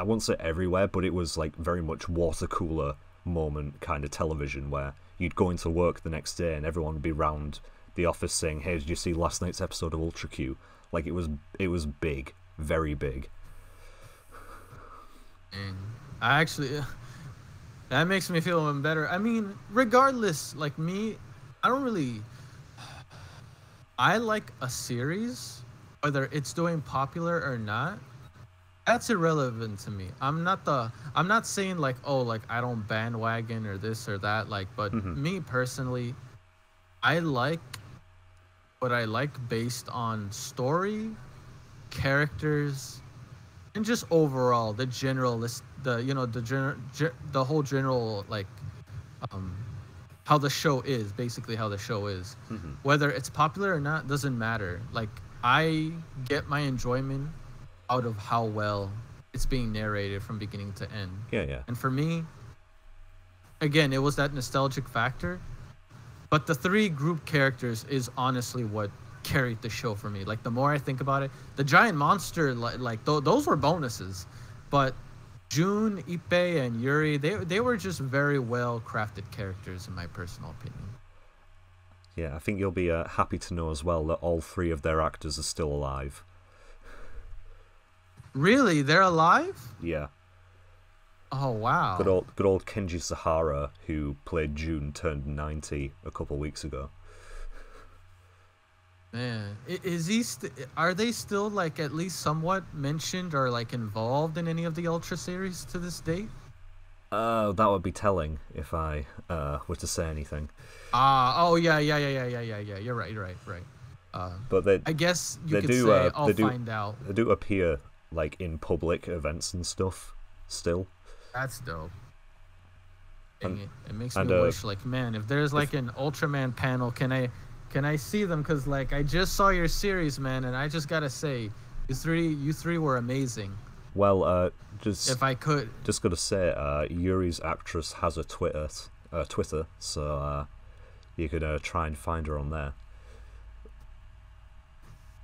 won't say everywhere, but it was like very much water cooler moment kind of television, where you'd go into work the next day and everyone would be round the office saying, "Hey, did you see last night's episode of Ultra Q?" Like, it was big, very big. I actually, that makes me feel even better. I mean, regardless, like me, I like a series, whether it's doing popular or not. That's irrelevant to me. I'm not saying, like, oh, like, I don't bandwagon or this or that, like, but me personally, I like what I like based on story, characters, and just overall the generalist, the whole general, like, how the show is, basically how the show is. Whether it's popular or not doesn't matter. Like, I get my enjoyment out of how well it's being narrated from beginning to end. Yeah. And for me, again, it was that nostalgic factor. But the three group characters is honestly what carried the show for me. Like, the more I think about it, the giant monster, those were bonuses. But June, Ippei, and Yuri, they were just very well crafted characters in my personal opinion. Yeah, I think you'll be happy to know as well that all three of their actors are still alive. Really? They're alive? Yeah. Oh, wow. Good old Kenji Sahara, who played June, turned 90 a couple weeks ago. Man, is he? Are they still like at least somewhat mentioned or like involved in any of the Ultra series to this date? That would be telling if I were to say anything. Oh yeah. You're right. But they, I guess you could do, say I'll they do, find out. They do appear like in public events and stuff still. That's dope. Dang it. It makes and, me wish, like, man, if there's like an Ultraman panel, can I see them? Because like I just saw your series, man, and I just gotta say, you three were amazing. Well, just if I could, just gotta say, Yuri's actress has a Twitter, so you could try and find her on there.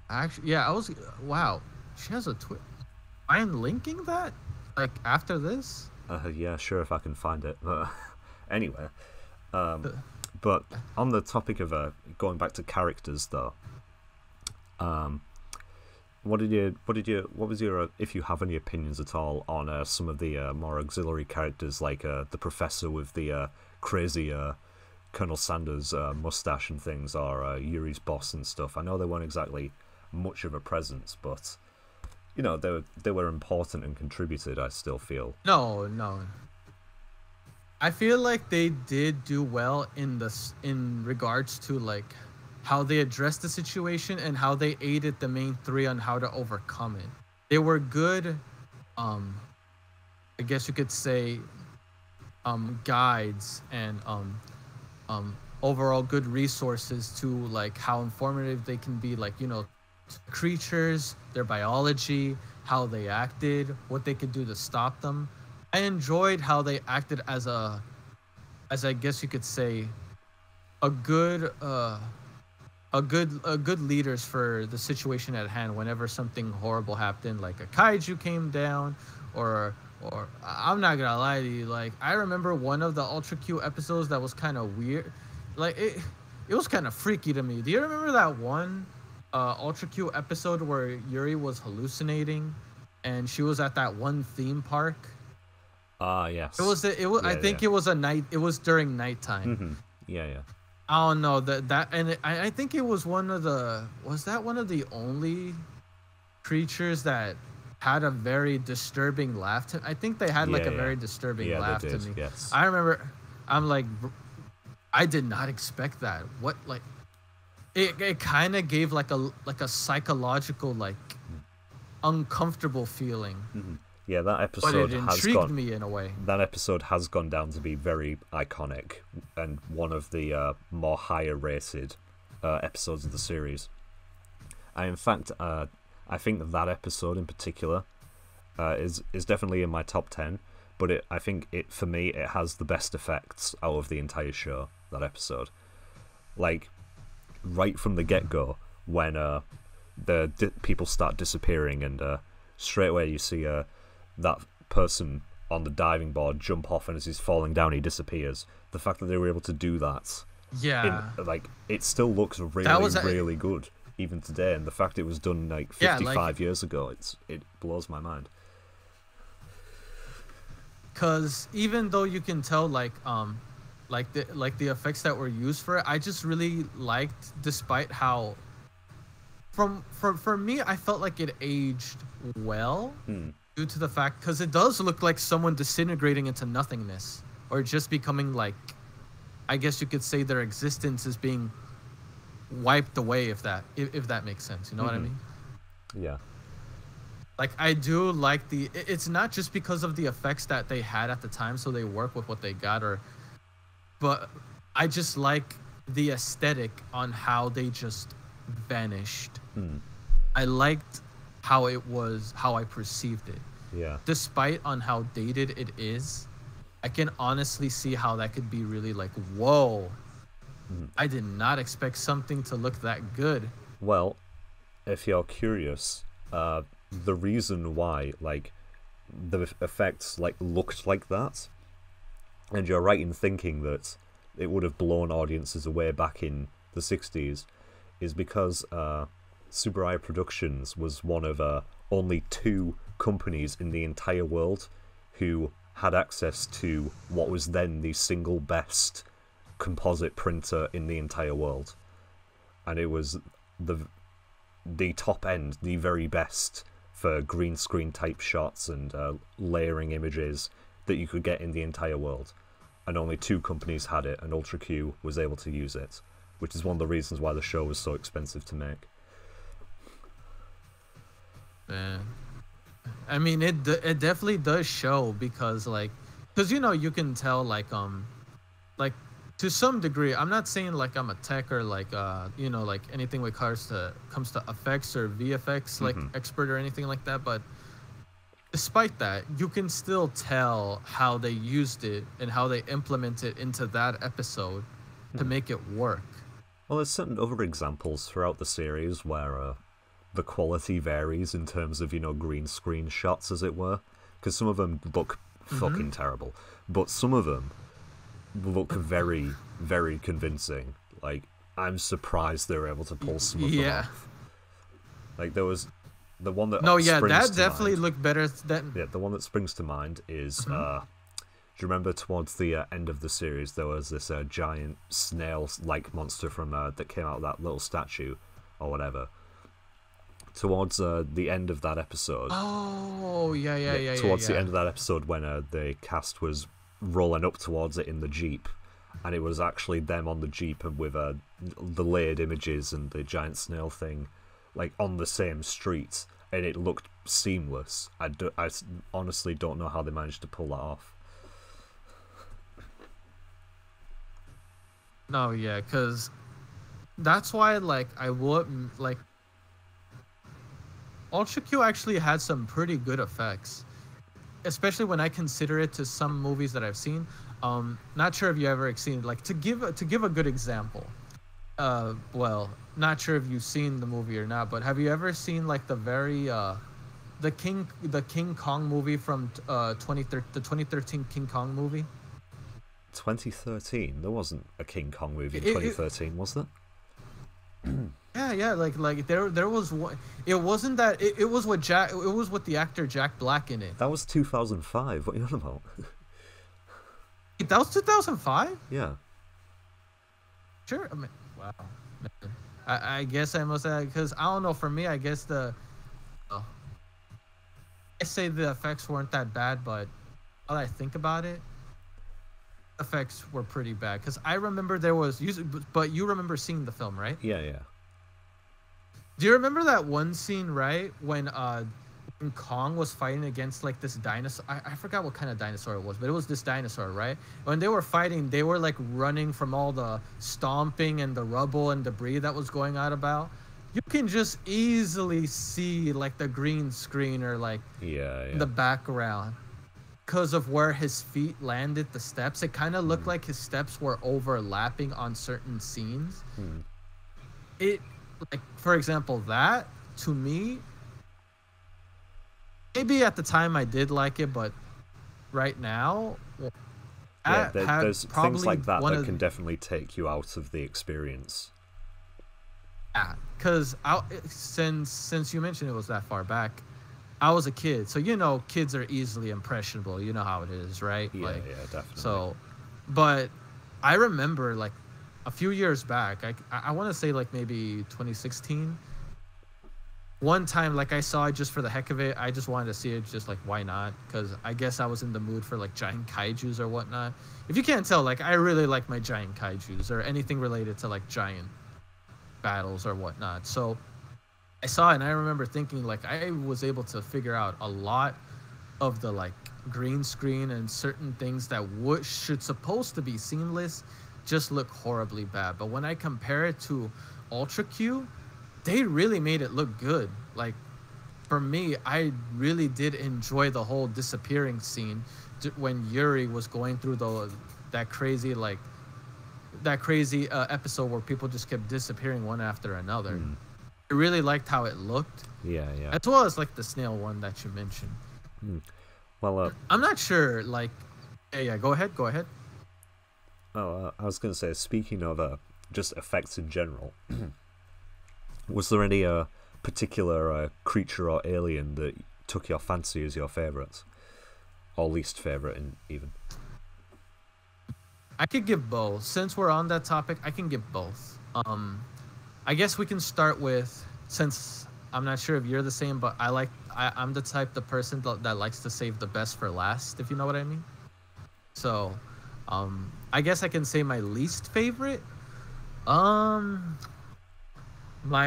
Actually, yeah, wow, she has a Twitter. I'm linking that, like, after this. Yeah, sure, if I can find it. Anyway, but on the topic of going back to characters, though, what was your, if you have any opinions at all, on some of the more auxiliary characters, like the professor with the crazy Colonel Sanders mustache and things, or Yuri's boss and stuff? I know they weren't exactly much of a presence, but you know, they were important and contributed, I still feel. No. I feel like they did do well in regards to like how they addressed the situation and how they aided the main three on how to overcome it. They were good, I guess you could say, guides and overall good resources to like how informative they can be, like, you know, creatures, their biology, how they acted, what they could do to stop them. I enjoyed how they acted as I guess you could say, a good leaders for the situation at hand. Whenever something horrible happened, like a kaiju came down, or I'm not gonna lie to you, like I remember one of the Ultra Q episodes that was kind of weird, like it was kind of freaky to me. Do you remember that one Ultra Q episode where Yuri was hallucinating, and she was at that one theme park? Yes. It was. Yeah, I think it was a night. It was during nighttime. Mm-hmm. Yeah. I don't know and I think it was one of the. Was that one of the only creatures that had a very disturbing laugh I think they had like a very disturbing laugh to me. Yes. I remember. I'm like, I did not expect that. What, like, it kind of gave like a psychological, like, uncomfortable feeling. Mm-hmm. Yeah, that episode but it intrigued me in a way. That episode has gone down to be very iconic and one of the more higher rated episodes of the series. And in fact, I think that episode in particular is definitely in my top 10. But I think for me, it has the best effects out of the entire show. That episode, like right from the get-go, when the people start disappearing, and straight away you see that person on the diving board jump off, and as he's falling down, he disappears. The fact that they were able to do that, it still looks really good even today. And the fact it was done like 55 years ago, it blows my mind. Because even though you can tell, like the effects that were used for it, I just really liked, despite how, for me, I felt like it aged well. Due to the fact, because it does look like someone disintegrating into nothingness, or just becoming, like, I guess you could say their existence is being wiped away, if that makes sense. You know what I mean? Yeah. Like, I do like it's not just because of the effects that they had at the time, so they work with what they got, but I just like the aesthetic on how they just vanished. I liked how it was, how I perceived it. Yeah. Despite on how dated it is, I can honestly see how that could be really like, whoa, I did not expect something to look that good. Well, if you're curious, the reason why like the effects like looked like that, and you're right in thinking that it would have blown audiences away back in the 60s, is because Super Eye Productions was one of only 2 companies in the entire world who had access to what was then the single best composite printer in the entire world, and it was the top end, the very best for green screen type shots and layering images that you could get in the entire world, and only 2 companies had it, and Ultra Q was able to use it, which is one of the reasons why the show was so expensive to make. Man, I mean, it definitely does show, because you know, you can tell like to some degree, I'm not saying like I'm a tech or like you know, like anything when it comes to effects or VFX like expert or anything like that, but despite that, you can still tell how they used it and how they implemented it into that episode to make it work. Well, there's certain other examples throughout the series where the quality varies in terms of, you know, green screen shots, as it were, because some of them look fucking terrible, but some of them look very, very convincing. Like, I'm surprised they were able to pull some of them off. Like, there was the one that that definitely looked better than... Yeah, the one that springs to mind is do you remember towards the end of the series there was this giant snail-like monster from that came out of that little statue or whatever? Towards the end of that episode. Oh, yeah. Towards the end of that episode, when the cast was rolling up towards it in the Jeep, and it was actually them on the Jeep and with the layered images and the giant snail thing, like on the same street, and it looked seamless. I honestly don't know how they managed to pull that off. No, yeah, because that's why, like, I would, like, Ultra Q actually had some pretty good effects, especially when I consider it to some movies that I've seen. Not sure if you ever seen, like, to give a good example. Well, not sure if you've seen the movie or not, but have you ever seen like the King Kong movie from the 2013 King Kong movie? 2013? There wasn't a King Kong movie in 2013, was there? Yeah, like there was one. It wasn't that. It was with It was with the actor Jack Black in it. That was 2005. What are you on about? That was 2005. Yeah. Sure. I mean, wow. I guess I must have, because I don't know. For me, I guess I say the effects weren't that bad, but now that I think about it, effects were pretty bad. Because I remember there was, but you remember seeing the film, right? Yeah. Do you remember that one scene, right, when Kong was fighting against like this dinosaur? I forgot what kind of dinosaur it was, but it was this dinosaur, right? When they were fighting, they were like running from all the stomping and the rubble and debris that was going out about. You can just easily see like the green screen or like the background because of where his feet landed, the steps. It kind of looked like his steps were overlapping on certain scenes. It, like, for example, that to me, maybe at the time I did like it, but right now, there's things like that that can definitely take you out of the experience. Yeah, because since you mentioned it was that far back, I was a kid, so you know kids are easily impressionable. You know how it is, right? Yeah, definitely. So, but I remember like a few years back, I want to say like maybe 2016. One time, like, I saw it just for the heck of it. I just wanted to see it, just like, why not? Because I guess I was in the mood for like giant kaijus or whatnot. If you can't tell, like, I really like my giant kaijus or anything related to like giant battles or whatnot. So I saw it and I remember thinking like I was able to figure out a lot of the like green screen and certain things that should supposed to be seamless just look horribly bad. But when I compare it to Ultra Q, they really made it look good. Like, for me, I really did enjoy the whole disappearing scene when Yuri was going through that crazy episode where people just kept disappearing one after another. I really liked how it looked. Yeah. As well as like the snail one that you mentioned. Well, I'm not sure. Like, yeah. Go ahead. I was going to say, speaking of just effects in general, was there any particular creature or alien that took your fancy as your favourite? Or least favourite, even? I could give both. Since we're on that topic, I can give both. I guess we can start with, since I'm not sure if you're the same, but I'm the type of person that likes to save the best for last, if you know what I mean. So, I guess I can say my least favorite. My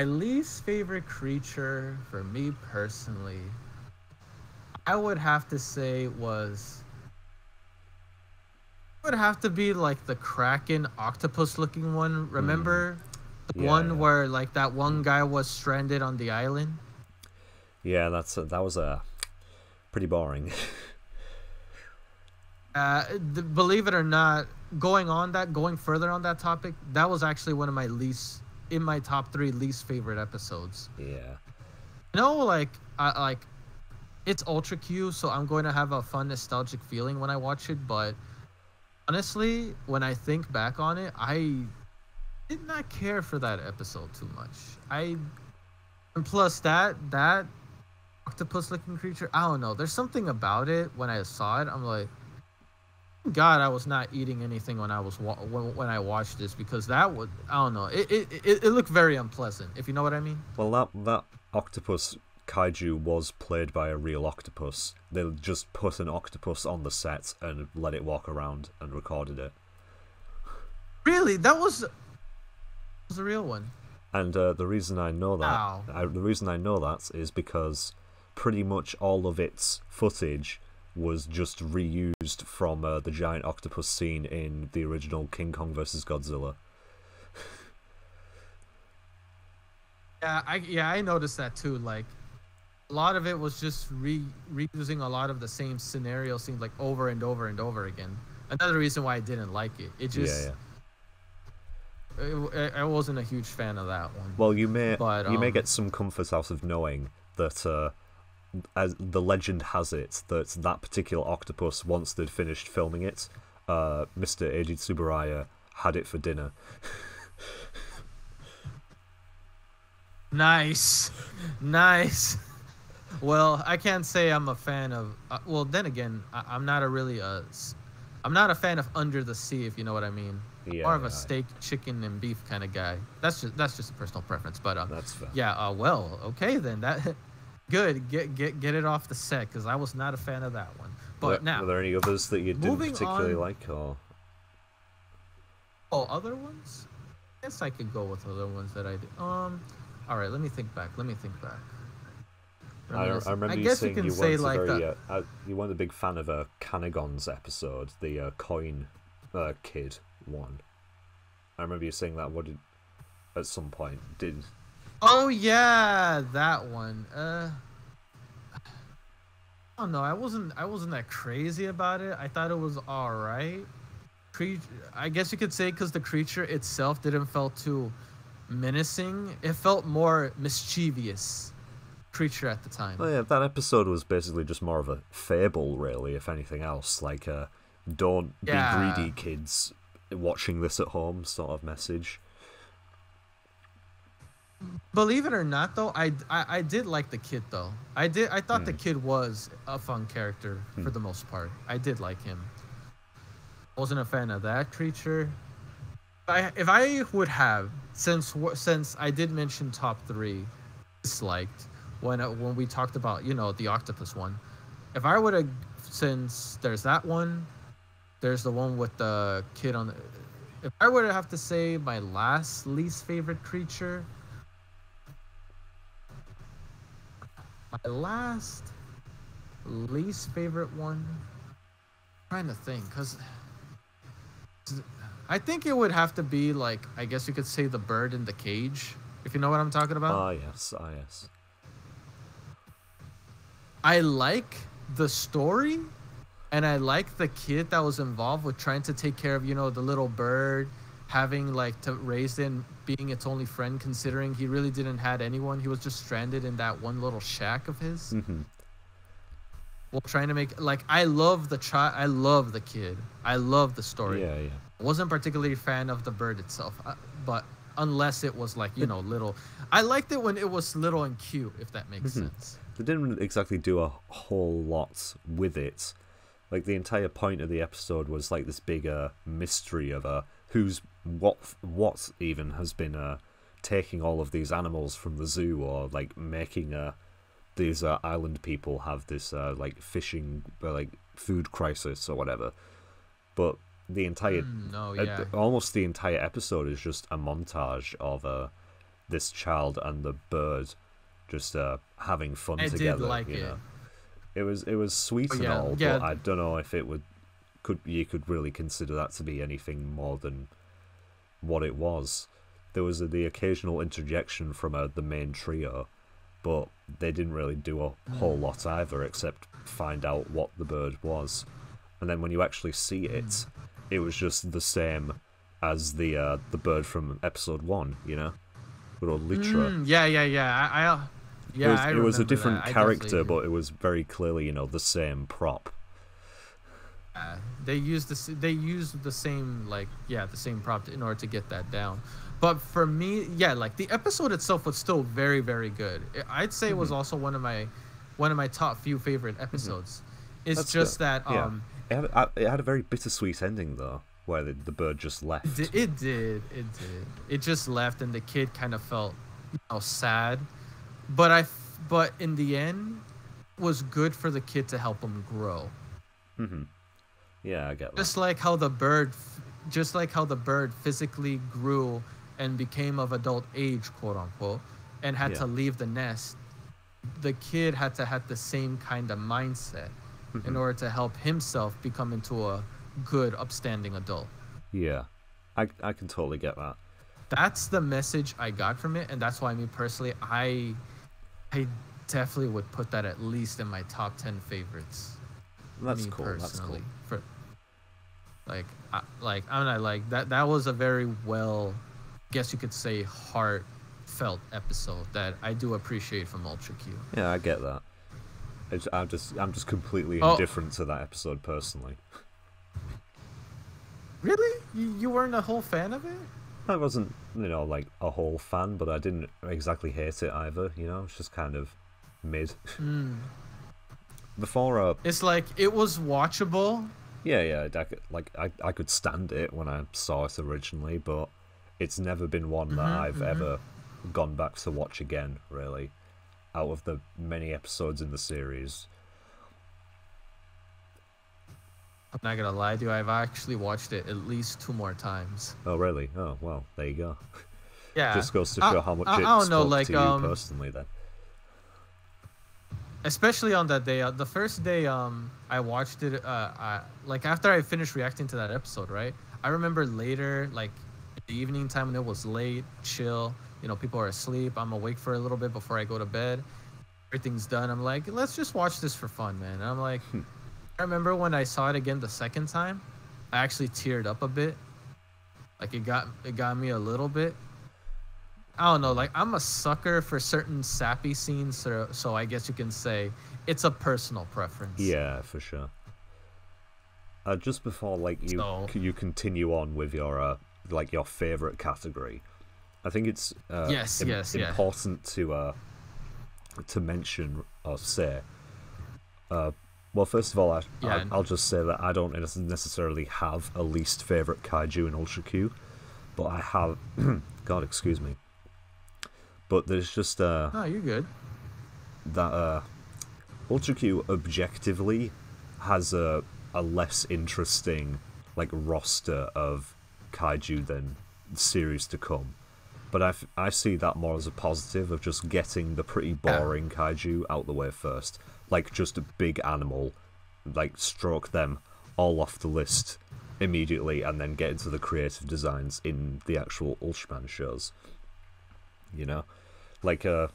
least favorite creature for me personally, I would have to say would have to be like the Kraken octopus looking one. Remember the one where like that one guy was stranded on the island? Yeah, that was pretty boring. Believe it or not, going further on that topic, that was actually one of my in my top 3 least favorite episodes. Yeah. It's Ultra Q, so I'm going to have a fun nostalgic feeling when I watch it, but honestly, when I think back on it, I did not care for that episode too much. And plus that octopus looking creature, I don't know, there's something about it. When I saw it, I'm like, God, I was not eating anything when I watched this, because I don't know, it looked very unpleasant, if you know what I mean. Well, that octopus kaiju was played by a real octopus. They just put an octopus on the set and let it walk around and recorded it. Really? That was a real one. And the reason I know that is because pretty much all of its footage was just reused from the giant octopus scene in the original King Kong vs. Godzilla. I noticed that too. Like, a lot of it was just reusing a lot of the same scenario scenes like over and over and over again. Another reason why I didn't like it. It just I wasn't a huge fan of that one. Well, you may get some comfort out of knowing that as the legend has it that particular octopus, once they'd finished filming it, Mr. Eiji Tsuburaya had it for dinner. Nice. Well, I can't say I'm a fan of. Well, then again, I'm not a fan of Under the Sea, if you know what I mean. Yeah, more of a steak, chicken, and beef kind of guy. That's just a personal preference, but that's fair. Yeah. Well, okay then. That good. Get it off the set, because I was not a fan of that one. But now, were there any others that you didn't particularly like, or? Oh, other ones? I guess I could go with other ones that I did. All right. Let me think back. I remember you saying you weren't a big fan of Kanagon's episode, the coin kid one. I remember you saying that at some point. Oh yeah, that one. I don't know. I wasn't that crazy about it. I thought it was all right. I guess you could say because the creature itself didn't feel too menacing. It felt more mischievous creature at the time. Oh yeah, that episode was basically just more of a fable, really, if anything else. Like, don't be greedy, kids, watching this at home sort of message. Believe it or not, though, I did like the kid, though. I thought the kid was a fun character for the most part. I did like him. Wasn't a fan of that creature. If I would have, since I did mention top 3 disliked when we talked about, the octopus one. If I would have, since there's that one, there's the one with the kid on the. If I were to have to say my least favorite creature, my least favorite one. I'm trying to think, cause I think it would have to be like, I guess you could say the bird in the cage, if you know what I'm talking about. Ah, yes, ah, yes. I like the story, and I like the kid that was involved with trying to take care of, you know, the little bird, having like to raise it and being its only friend, considering he really didn't had anyone. He was just stranded in that one little shack of his. Mm-hmm. Well, trying to make like I love the child, I love the kid, I love the story. Yeah, yeah. I wasn't particularly a fan of the bird itself, but unless it was like, you know, little. I liked it when it was little and cute, if that makes sense. They didn't exactly do a whole lot with it. Like, the entire point of the episode was like this bigger mystery of what even has been taking all of these animals from the zoo, or like making these island people have this like fishing like food crisis or whatever. But the entire almost the entire episode is just a montage of this child and the bird just having fun together. I did like it. Know? It was sweet and all, but I don't know if you could really consider that to be anything more than what it was. There was the occasional interjection from the main trio, but they didn't really do a whole lot either, except find out what the bird was. And then when you actually see it, it was just the same as the bird from episode 1, you know, little Litra. It was a different character, but it was very clearly, you know, the same prop. They used the same the same prop in order to get that down. But for me, like the episode itself was still very, very good. I'd say it was also one of my top few favorite episodes. It's That's just good. That it had a very bittersweet ending though, where the bird just left. It did. It just left, and the kid kind of felt, you know, sad. But in the end, was good for the kid to help him grow. Mm-hmm. Yeah, I get that. Just like how the bird physically grew and became of adult age, quote unquote, and had to leave the nest, the kid had to have the same kind of mindset in order to help himself become into a good, upstanding adult. Yeah, I can totally get that. That's the message I got from it, and that's why me personally, I definitely would put that at least in my top 10 favorites. That's cool. That's cool. That was a very well, guess you could say, heartfelt episode that I do appreciate from Ultra Q. Yeah, I get that. I'm just completely indifferent to that episode personally. Really? You weren't a whole fan of it? I wasn't, you know, like a whole fan, but I didn't exactly hate it either. You know, it's just kind of mid. Before it's like it was watchable. Yeah, I could stand it when I saw it originally, but it's never been one that I've ever gone back to watch again, really, out of the many episodes in the series. I'm not gonna lie to you, I've actually watched it at least 2 more times. Oh, really? Oh, well, there you go. Yeah. Just goes to show how much it spoke to you personally, then. Especially on that day, the first day I watched it, after I finished reacting to that episode, right? I remember later, like the evening time when it was late, chill, you know, people are asleep, I'm awake for a little bit before I go to bed, everything's done, I'm like, let's just watch this for fun, man. And I'm like, I remember when I saw it again the second time, I actually teared up a bit. Like it got me a little bit. I don't know, like I'm a sucker for certain sappy scenes, so I guess you can say it's a personal preference. Yeah, for sure. Just before you continue on with your your favorite category, I think it's important to mention or say. Well, first of all, I'll just say that I don't necessarily have a least favorite kaiju in Ultra Q, but I have. God, excuse me. But there's just No, you're good. That Ultra Q objectively has a less interesting roster of kaiju than series to come. But I see that more as a positive of just getting the pretty boring kaiju out the way first. Like just a big animal, stroke them all off the list, immediately and then get into the creative designs in the actual Ultraman shows. You know, like I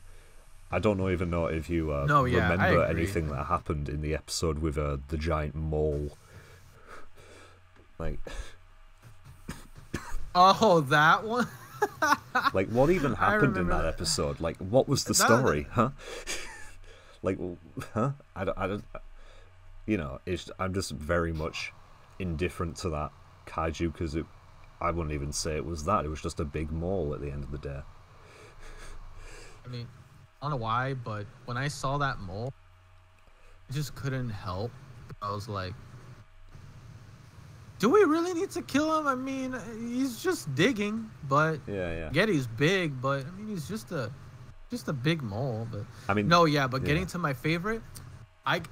don't even know if you remember anything that happened in the episode with the giant mole. Like, oh, that one. Like, what even happened in that episode? Like, what was the story, huh? Like, huh? I don't. You know, I'm just very much indifferent to that kaiju because I wouldn't even say it was that. It was just a big mole at the end of the day. I mean, I don't know why, but when I saw that mole, I just couldn't help. I was like, do we really need to kill him? I mean, he's just digging, but yeah. Getty's big, but I mean, he's just a big mole. But I mean, getting to my favorite, I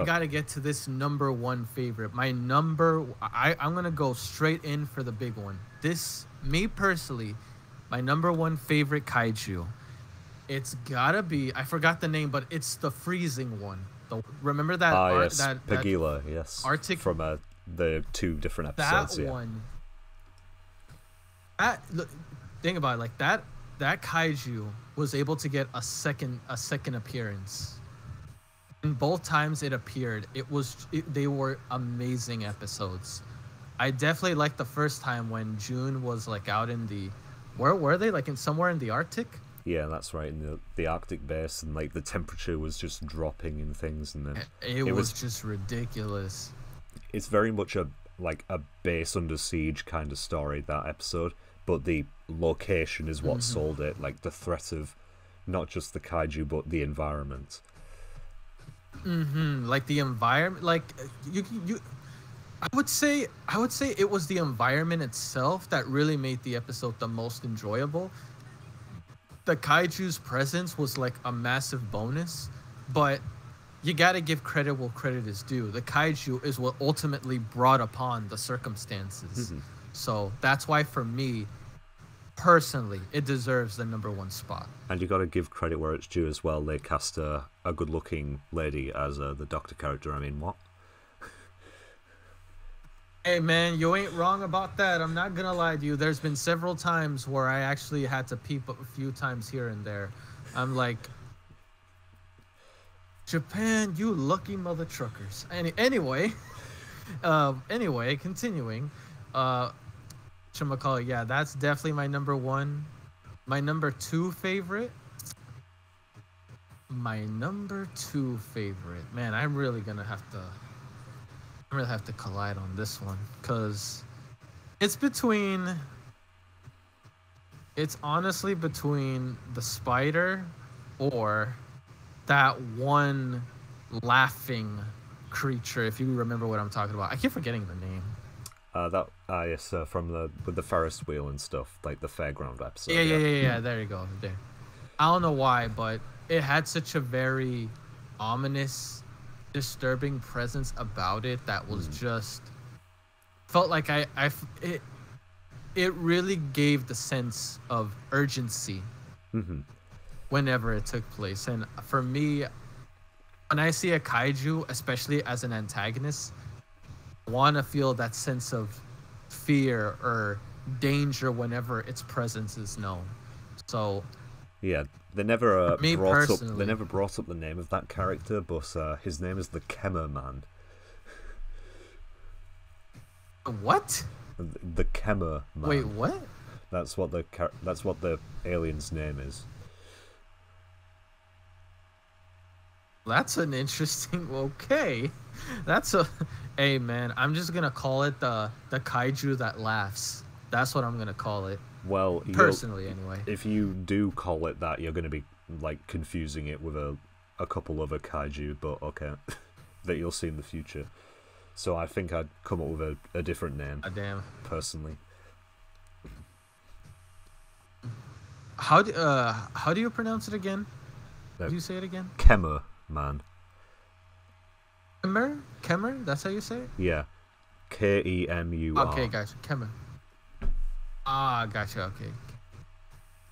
gotta get to this number one favorite. I'm gonna go straight in for the big one. Me personally, my number one favorite kaiju. It's gotta be, I forgot the name, but it's the freezing one. Remember that? Yes, Pagila, yes. Arctic from the 2 different episodes. That one. Think about it, like that kaiju was able to get a second appearance. And both times it appeared, they were amazing episodes. I definitely liked the first time when June was like out in the, where were they? Like somewhere in the Arctic? Yeah, that's right, in the Arctic base, and like the temperature was just dropping and things, and then it was just ridiculous. It's very much a base under siege kind of story, that episode, but the location is what sold it, like the threat of not just the kaiju but the environment. Like the environment, like you I would say it was the environment itself that really made the episode the most enjoyable. The kaiju's presence was like a massive bonus, but you gotta give credit where credit is due. The kaiju is what ultimately brought upon the circumstances. So that's why, for me, personally, it deserves the number one spot. And you gotta give credit where it's due as well. They cast a good-looking lady as the Doctor character. I mean, what? Hey man, you ain't wrong about that. I'm not gonna lie to you. There's been several times where I actually had to peep a few times here and there. I'm like, Japan, you lucky mother truckers. Anyway, continuing. Whatchamacallit, yeah, that's definitely my number one. My number two favorite. Man, I'm really have to collide on this one, because it's honestly between the spider or that one laughing creature, if you remember what I'm talking about. I keep forgetting the name. Yes, with the Ferris wheel and stuff, like the fairground episode. Yeah, there you go. There. I don't know why, but it had such a very ominous, disturbing presence about it that was just felt like it really gave the sense of urgency whenever it took place. And for me, when I see a kaiju, especially as an antagonist, I want to feel that sense of fear or danger whenever its presence is known. So yeah, they never brought up the name of that character, but his name is the Newcomer man. What? The Newcomer man. Wait, what? That's what the alien's name is. That's an interesting. Okay, Hey man, I'm just gonna call it the kaiju that laughs. That's what I'm gonna call it. Well, personally, anyway. If you do call it that, you're gonna be like confusing it with a couple other kaiju, but okay, that you'll see in the future. So I think I'd come up with a different name. Damn. Personally. How do you pronounce it again? How do you say it again? Newcomer man. Kemer? That's how you say it? Yeah. Kemur. Okay, gotcha. Kemer. Gotcha. Okay.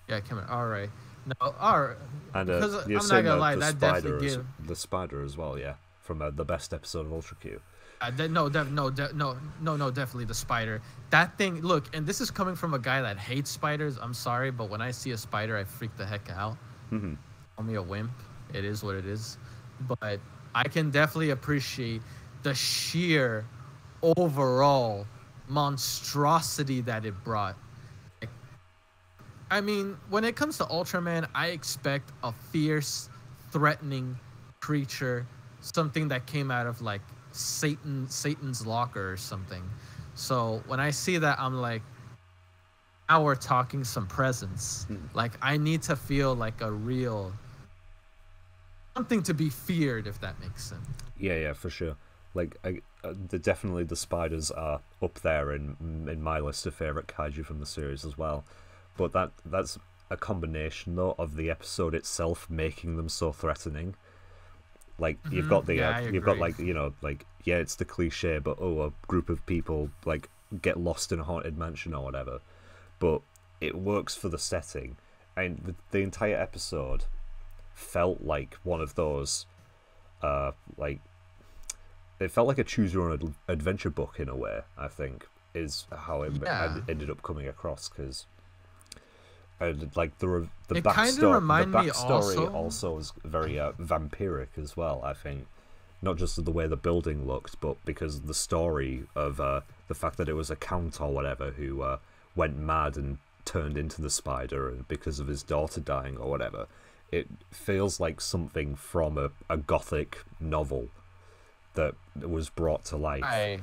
Yeah, Kemer. All right. No, all right. And because you're I'm saying not gonna lie, the that spider definitely gives the spider as well. Yeah, from the best episode of Ultra Q. Definitely the spider. That thing, look, and this is coming from a guy that hates spiders. I'm sorry, but when I see a spider, I freak the heck out. Call me a wimp. It is what it is. But I can definitely appreciate the sheer overall monstrosity that it brought. I mean, when it comes to Ultraman, I expect a fierce, threatening creature, something that came out of like Satan's locker or something. So when I see that, I'm like, now we're talking some presence. Like, I need to feel like a real something to be feared, if that makes sense. Yeah, for sure. Like, definitely the spiders are up there in my list of favorite kaiju from the series as well. But that's a combination though of the episode itself making them so threatening. Like, you've got got like, you know, like, yeah, it's the cliche, but a group of people like get lost in a haunted mansion or whatever. But it works for the setting, and the entire episode felt like one of those, like, it felt like a choose your own adventure book in a way. I think is how it ended up coming across, because like the backstory also is very vampiric as well. I think not just the way the building looked, but because the story of the fact that it was a count or whatever who went mad and turned into the spider because of his daughter dying or whatever. It feels like something from a gothic novel that was brought to life.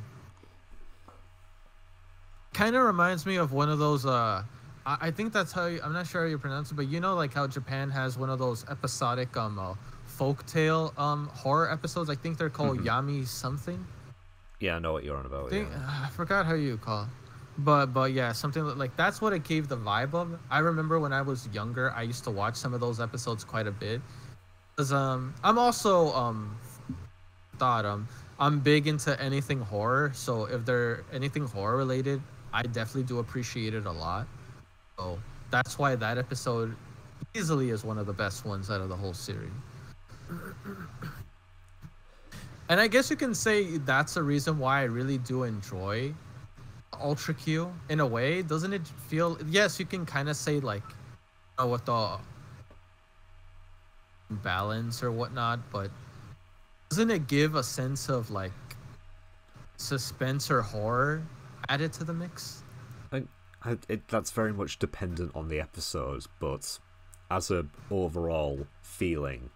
Kind of reminds me of one of those I think that's how I'm not sure how you pronounce it, but you know, like how Japan has one of those episodic folktale horror episodes. I think they're called Yami something. Yeah, I know what you're on about. I forgot how you call it. But yeah, something like that's what it gave the vibe of. I remember when I was younger, I used to watch some of those episodes quite a bit. Cause I'm also I'm big into anything horror, so if they're anything horror related, I definitely do appreciate it a lot. So that's why that episode easily is one of the best ones out of the whole series. And I guess you can say that's the reason why I really do enjoy Ultra Q in a way. Doesn't it feel, yes, you can kind of say like, with the balance or whatnot, but doesn't it give a sense of like suspense or horror added to the mix? That's very much dependent on the episodes, but as a overall feeling,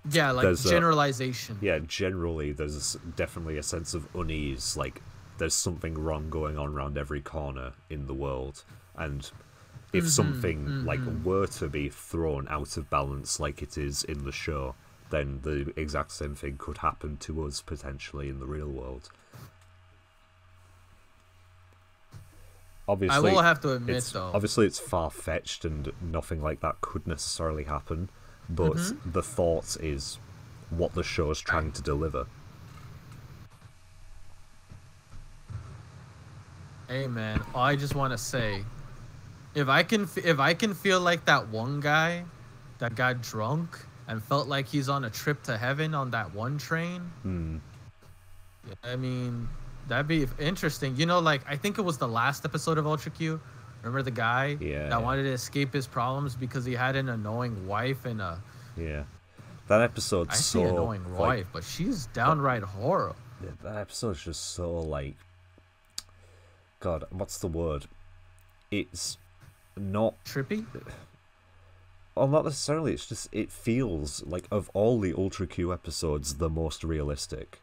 yeah, like generalization. Generally there's definitely a sense of unease, like there's something wrong going on around every corner in the world, and if something like were to be thrown out of balance like it is in the show, then the exact same thing could happen to us potentially in the real world. Obviously, I will have to admit, though. Obviously, it's far-fetched and nothing like that could necessarily happen, but the thought is what the show's trying to deliver. Hey, man, I just want to say, if I can feel like that one guy that got drunk and felt like he's on a trip to heaven on that one train, I mean, that'd be interesting. You know, like, I think it was the last episode of Ultra Q. Remember the guy that wanted to escape his problems because he had an annoying wife and a... Yeah. That episode's so... I say annoying wife, but she's downright horrible. Yeah, that episode's just so, like... God, what's the word? It's not... Trippy? Well, not necessarily. It's just, it feels like, of all the Ultra Q episodes, the most realistic.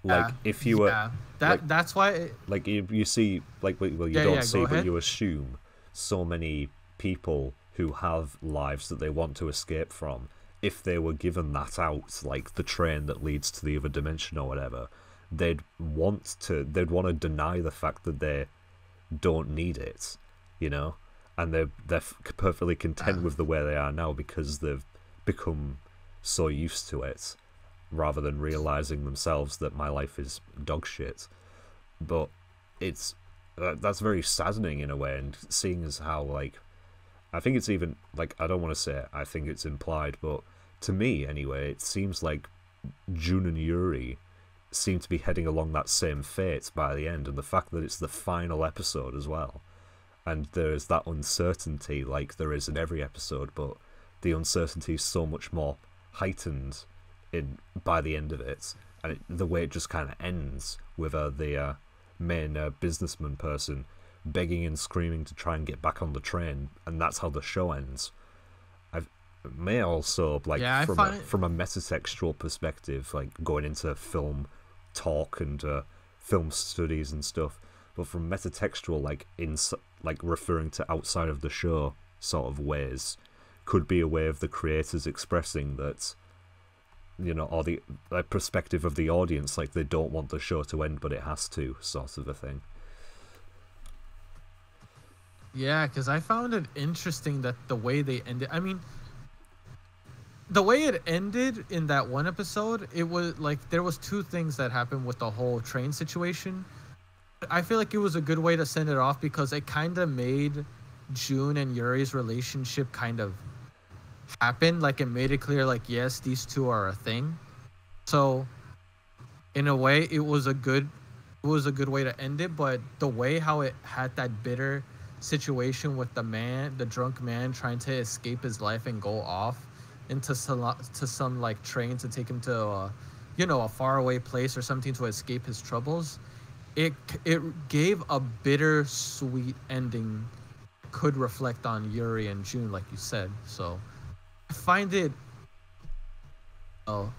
Like, if you were... that's why... Like, you see... Like, well, you don't see, but you assume so many people who have lives that they want to escape from, if they were given that out, like the train that leads to the other dimension or whatever, they'd want to deny the fact that they don't need it, you know? And they're perfectly content with the way they are now because they've become so used to it, rather than realizing themselves that my life is dog shit. But it's that's very saddening in a way, and seeing as how, like, I think it's even, like, I don't want to say it, I think it's implied, but to me anyway, it seems like June and Yuri seem to be heading along that same fate by the end, and the fact that it's the final episode as well, and there's that uncertainty like there is in every episode, but the uncertainty is so much more heightened by the end of it, and the way it just kind of ends with the main businessman person begging and screaming to try and get back on the train, and that's how the show ends. May also, like, from a metatextual perspective, like going into film talk and film studies and stuff, but from metatextual, like referring to outside of the show sort of ways, could be a way of the creators expressing that, you know, or the perspective of the audience, like they don't want the show to end but it has to, sort of a thing. Yeah, because I found it interesting that the way they ended, I mean, the way it ended in that one episode, it was like there was two things that happened with the whole train situation. I feel like it was a good way to send it off because it kind of made June and Yuri's relationship kind of happen. Like it made it clear, like, yes, these two are a thing. So in a way, it was a good way to end it. But the way how it had that bitter situation with the drunk man trying to escape his life and go off into some like train to take him to a faraway place or something to escape his troubles, it gave a bitter-sweet ending. Could reflect on Yuri and June, like you said. So I find it,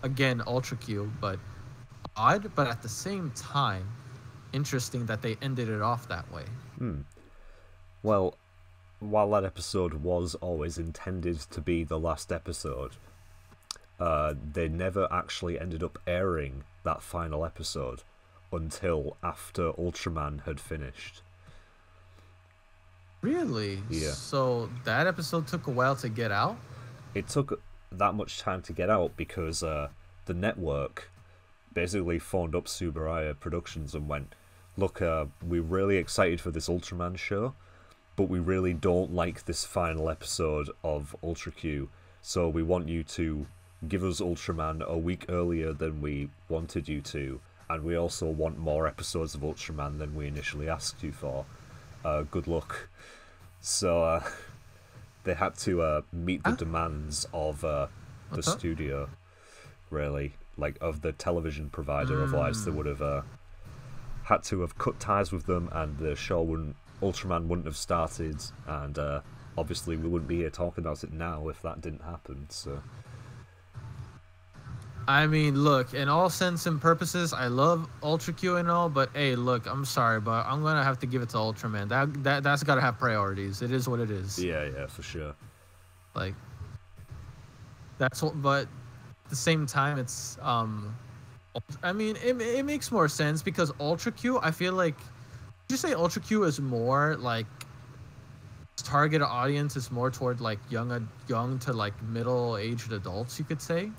again, ultra cute, but odd, but at the same time interesting that they ended it off that way. Well, while that episode was always intended to be the last episode, they never actually ended up airing that final episode until after Ultraman had finished. Really? Yeah. So that episode took a while to get out? It took that much time to get out because the network basically phoned up Subaraya Productions and went, look, we're really excited for this Ultraman show, but we really don't like this final episode of Ultra Q, so we want you to give us Ultraman a week earlier than we wanted you to, and we also want more episodes of Ultraman than we initially asked you for. Good luck. So they had to meet the demands of the studio, really, like of the television provider. Otherwise, they would have had to have cut ties with them, and the show Ultraman wouldn't have started, and obviously we wouldn't be here talking about it now if that didn't happen. So, I mean, look, in all sense and purposes, I love Ultra Q and all, but hey, look, I'm sorry, but I'm gonna have to give it to Ultraman. That's gotta have priorities. It is what it is. Yeah, for sure. Like, that's what, but at the same time, it's I mean, it makes more sense because Ultra Q, I feel like, would you say Ultra Q is more like target audience is more toward like young to like middle-aged adults, you could say?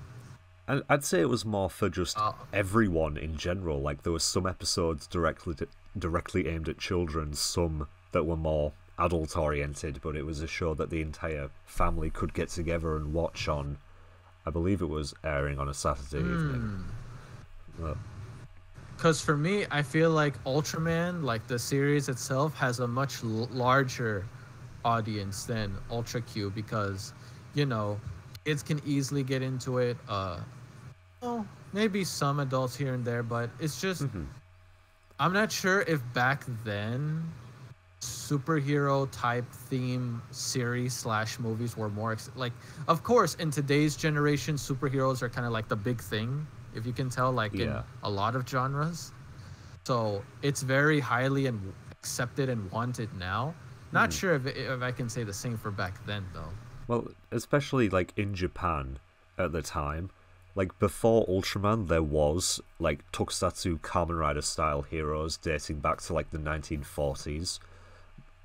I'd say it was more for just everyone in general. Like there were some episodes directly aimed at children, some that were more adult oriented, but it was a show that the entire family could get together and watch on. I believe it was airing on a Saturday evening. Because for me, I feel like Ultraman, like the series itself, has a much larger audience than Ultra Q because, you know, kids can easily get into it. Well, maybe some adults here and there, but it's just, I'm not sure if back then superhero type theme series / movies were more like, of course, in today's generation, superheroes are kind of like the big thing, if you can tell, like in a lot of genres. So it's very highly accepted and wanted now. Not sure if I can say the same for back then, though. Well, especially like in Japan at the time, like before Ultraman, there was like Tokusatsu Kamen Rider style heroes dating back to like the 1940s,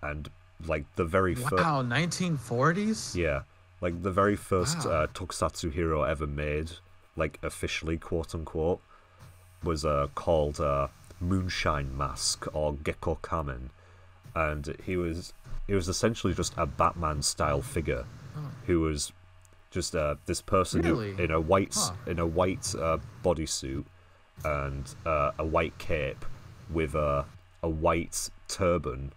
and like the very first. Wow, 1940s. Yeah, like the very first Tokusatsu hero ever made, like officially quote unquote, was called Moonshine Mask or Gekko Kamen, and he was essentially just a Batman style figure who was Just this person Really? who, in a white Huh. bodysuit and a white cape with a white turban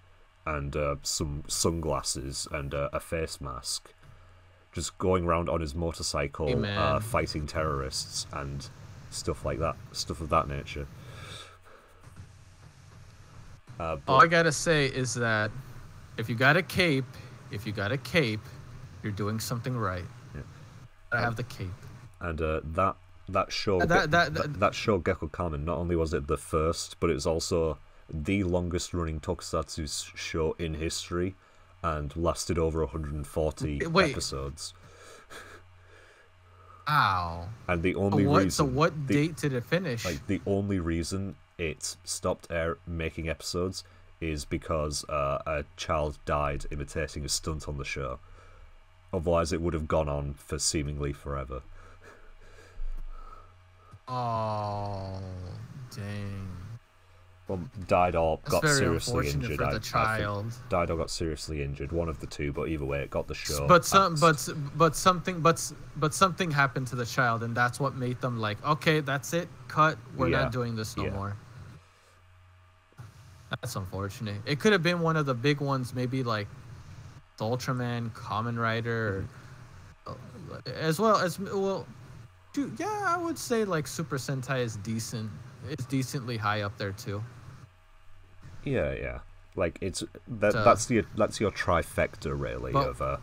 and some sunglasses and a face mask, just going around on his motorcycle, Hey, man. fighting terrorists and stuff like that, stuff of that nature. All But I gotta say is that if you got a cape, you're doing something right. Yeah. I have the cape. and that show that show Gekko Kamen, not only was it the first, but it was also the longest running tokusatsu show in history, and lasted over 140 Wait. episodes. Ow. And the only reason, So what date did it finish? like the only reason it stopped making episodes is because a child died imitating a stunt on the show. Otherwise, it would have gone on for seemingly forever. Oh, dang. Well, died or That's got very seriously unfortunate injured. for I the think. child. Died or got seriously injured. One of the two, but either way, it got the show. But some, axed. but something happened to the child, and that's what made them like, okay, that's it, cut. We're Yeah, not doing this no yeah. more. That's unfortunate. It could have been one of the big ones, maybe like the Ultraman, Kamen Rider, as well. Dude, yeah, I would say like Super Sentai is decent. It's decently high up there too. Yeah. Like it's So- that's your trifecta really But- of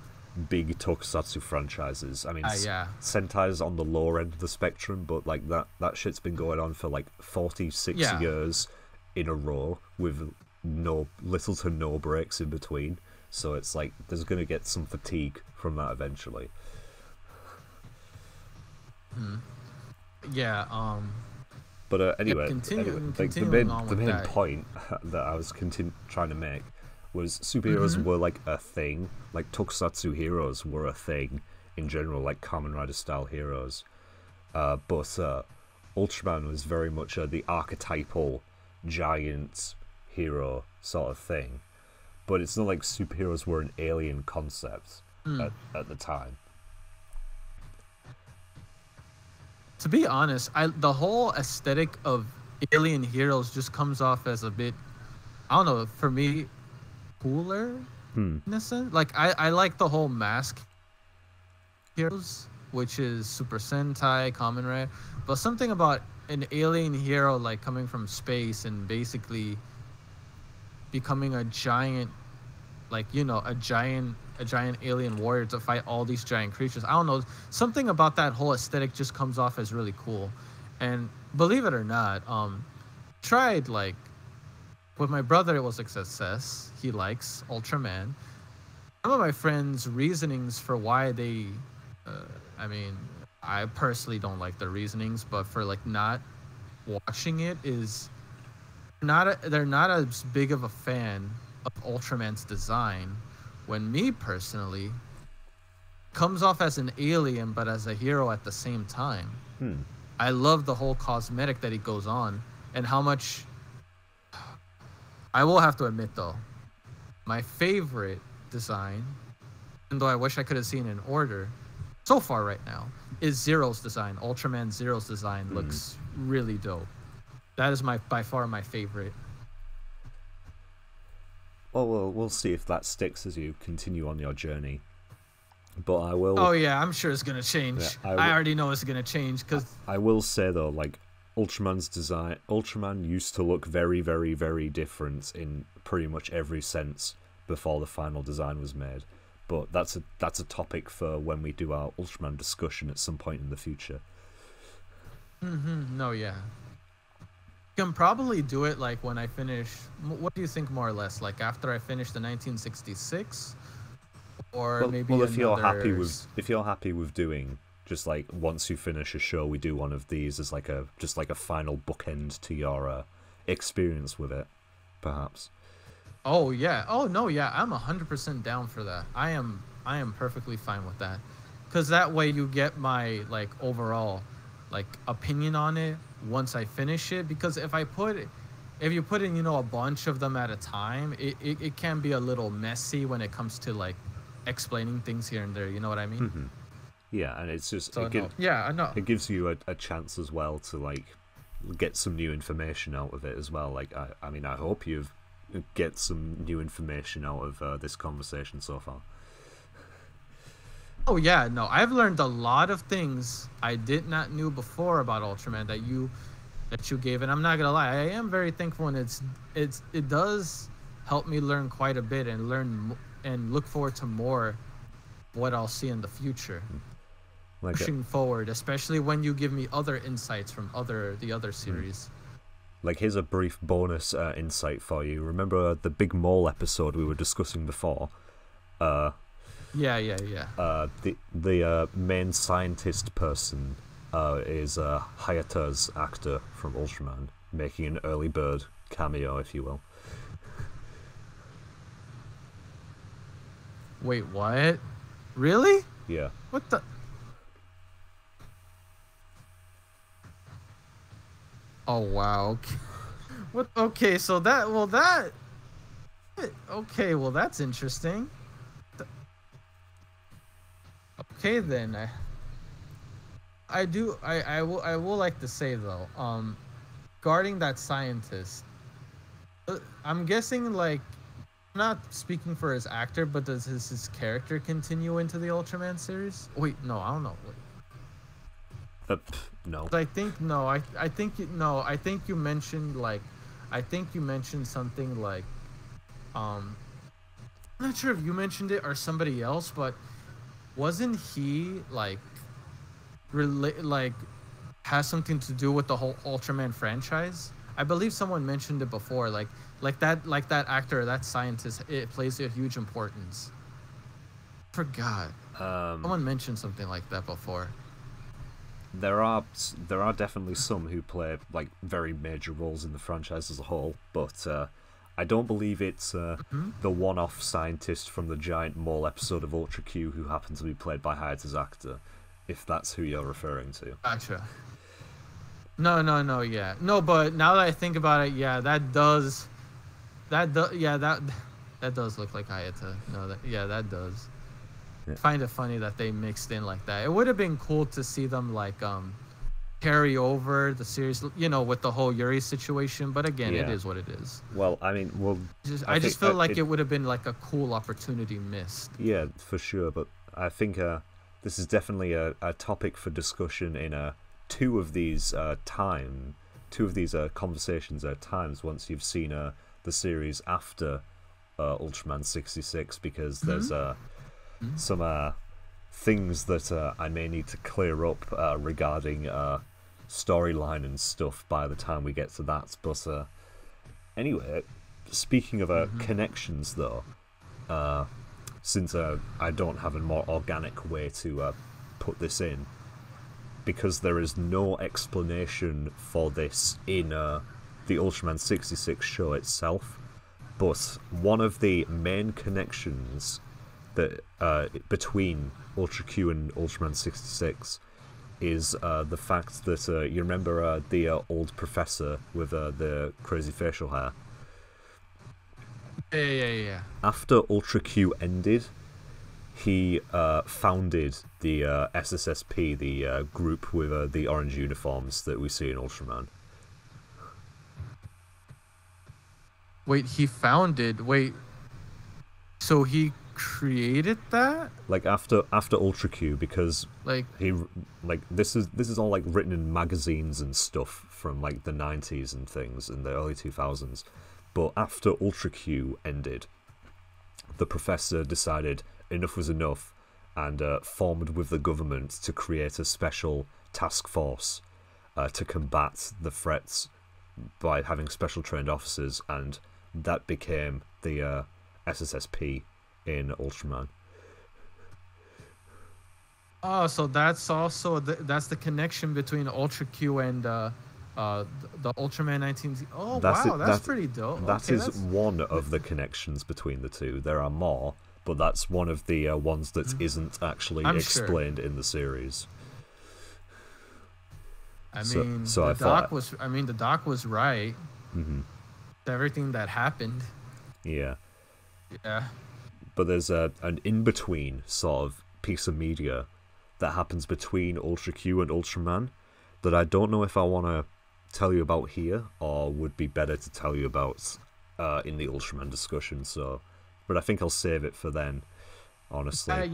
big tokusatsu franchises. I mean, Yeah. Sentai's on the lower end of the spectrum, but like that shit's been going on for like 46 Yeah. years in a row with little to no breaks in between. So it's like there's gonna get some fatigue from that eventually. Yeah. But anyway, continuing on the with main that. point that I was trying to make was superheroes Mm-hmm. were like a thing, like tokusatsu heroes were a thing in general, like Kamen Rider style heroes. But Ultraman was very much the archetypal giant hero sort of thing. But it's not like superheroes were an alien concept at the time. To be honest, the whole aesthetic of alien heroes just comes off as a bit, I don't know, for me, cooler in a sense. Like I like the whole mask heroes, which is Super Sentai, Kamen Rider, but something about an alien hero like coming from space and basically becoming a giant, like, you know, a giant alien warrior to fight all these giant creatures. I don't know, something about that whole aesthetic just comes off as really cool. And believe it or not, tried like with my brother, it was a success. He likes Ultraman. Some of my friends' reasonings for why they, I mean, I personally don't like their reasonings, but for like not watching it is they're not as big of a fan of Ultraman's design. When me personally comes off as an alien but as a hero at the same time. I love the whole cosmetic that he goes on and how much. I will have to admit though, my favorite design, even though I wish I could have seen it in order, so far right now, is Zero's design. Ultraman Zero's design looks really dope. That is by far my favorite. Well, we'll see if that sticks as you continue on your journey. But I will. Oh yeah, I'm sure it's gonna change. Yeah, I already know it's gonna change because I will say though, like Ultraman's design, Ultraman used to look very, very, very different in pretty much every sense before the final design was made. But that's a topic for when we do our Ultraman discussion at some point in the future. no, yeah. Can probably do it like when I finish. What do you think, more or less? Like after I finish the 1966, or maybe if you're happy another with doing just like once you finish a show, we do one of these as like a final bookend to your experience with it, perhaps. Oh yeah. Oh no, yeah. I'm 100% down for that. I am perfectly fine with that, because that way you get my like overall like opinion on it once I finish it. Because if you put in, you know, a bunch of them at a time, it can be a little messy when it comes to like explaining things here and there. You know what I mean? Yeah, and it's just So no, yeah, I know. it gives you a chance as well to like get some new information out of it as well. Like I mean, I hope you get some new information out of this conversation so far. Oh yeah, no, I've learned a lot of things I did not knew before about Ultraman that you gave, and I'm not gonna lie, I am very thankful, and it does help me learn quite a bit and and look forward to more what I'll see in the future. Like Pushing forward, especially when you give me other insights from the other hmm. series. Like here's a brief bonus insight for you. Remember the big mole episode we were discussing before? Uh, Yeah. the main scientist person is Hayata's actor from Ultraman, making an early bird cameo, if you will. Wait, what? Really? Yeah. What the? Oh wow. Okay. What? Okay, so that. Okay, well that's interesting. Okay then. I will like to say though, guarding that scientist, I'm guessing like, I'm not speaking for his actor, but does his character continue into the Ultraman series? Wait, no, I don't know. Wait. No. I think no. I think you no. I think you mentioned like, I think you mentioned something like, I'm not sure if you mentioned it or somebody else, but wasn't he like like has something to do with the whole Ultraman franchise? I believe someone mentioned it before, like that actor, that scientist, it plays a huge importance. Forgot. Someone mentioned something like that before. There are definitely some who play like very major roles in the franchise as a whole, but I don't believe it's the one-off scientist from the giant mole episode of Ultra Q who happened to be played by Hayata's actor, if that's who you're referring to. Gotcha. No, yeah. No, but now that I think about it, yeah, that does look like Hayata. No, that does. Yeah. Find it funny that they mixed in like that. It would have been cool to see them like carry over the series, with the whole Yuri situation, but again, Yeah. It is what it is. Well, I mean, I just feel like it would have been like a cool opportunity missed. Yeah, for sure, but I think this is definitely a topic for discussion in two of these conversations at times once you've seen the series after Ultraman 66, because there's some things that I may need to clear up regarding storyline and stuff by the time we get to that. But anyway, speaking of connections though, since I don't have a more organic way to put this in, because there is no explanation for this in the Ultraman 66 show itself, but one of the main connections that between Ultra Q and Ultraman 66 is the fact that you remember the old professor with the crazy facial hair? Yeah. After Ultra Q ended, he founded the SSSP, the group with the orange uniforms that we see in Ultraman. Wait, so he created that? Like after Ultra Q, because Like, he this is all like written in magazines and stuff from like the 90s and things in the early 2000s. But after Ultra Q ended, the professor decided enough was enough and formed with the government to create a special task force to combat the threats by having special trained officers, and that became the SSSP in Ultraman. oh, so that's also that's the connection between Ultra Q and the Ultraman 19. Oh wow, that's pretty dope. That is one of the connections between the two. There are more, but that's one of the ones that isn't actually explained in the series. I mean, so the doc was right. Mm-hmm. Everything that happened. Yeah. Yeah. But there's an in-between sort of piece of media that happens between Ultra Q and Ultraman that I don't know if I want to tell you about here or would be better to tell you about in the Ultraman discussion. So, but I think I'll save it for then. Honestly,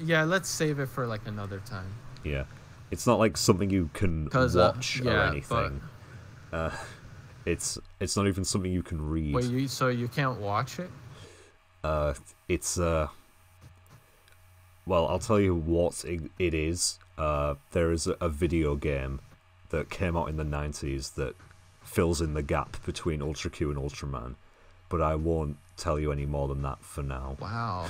yeah. Let's save it for like another time. Yeah, it's not like something you can watch or anything. But... it's not even something you can read. Wait, so you can't watch it? It's well, I'll tell you what it is. There is a video game that came out in the 90s that fills in the gap between Ultra Q and Ultraman, but I won't tell you any more than that for now. Wow.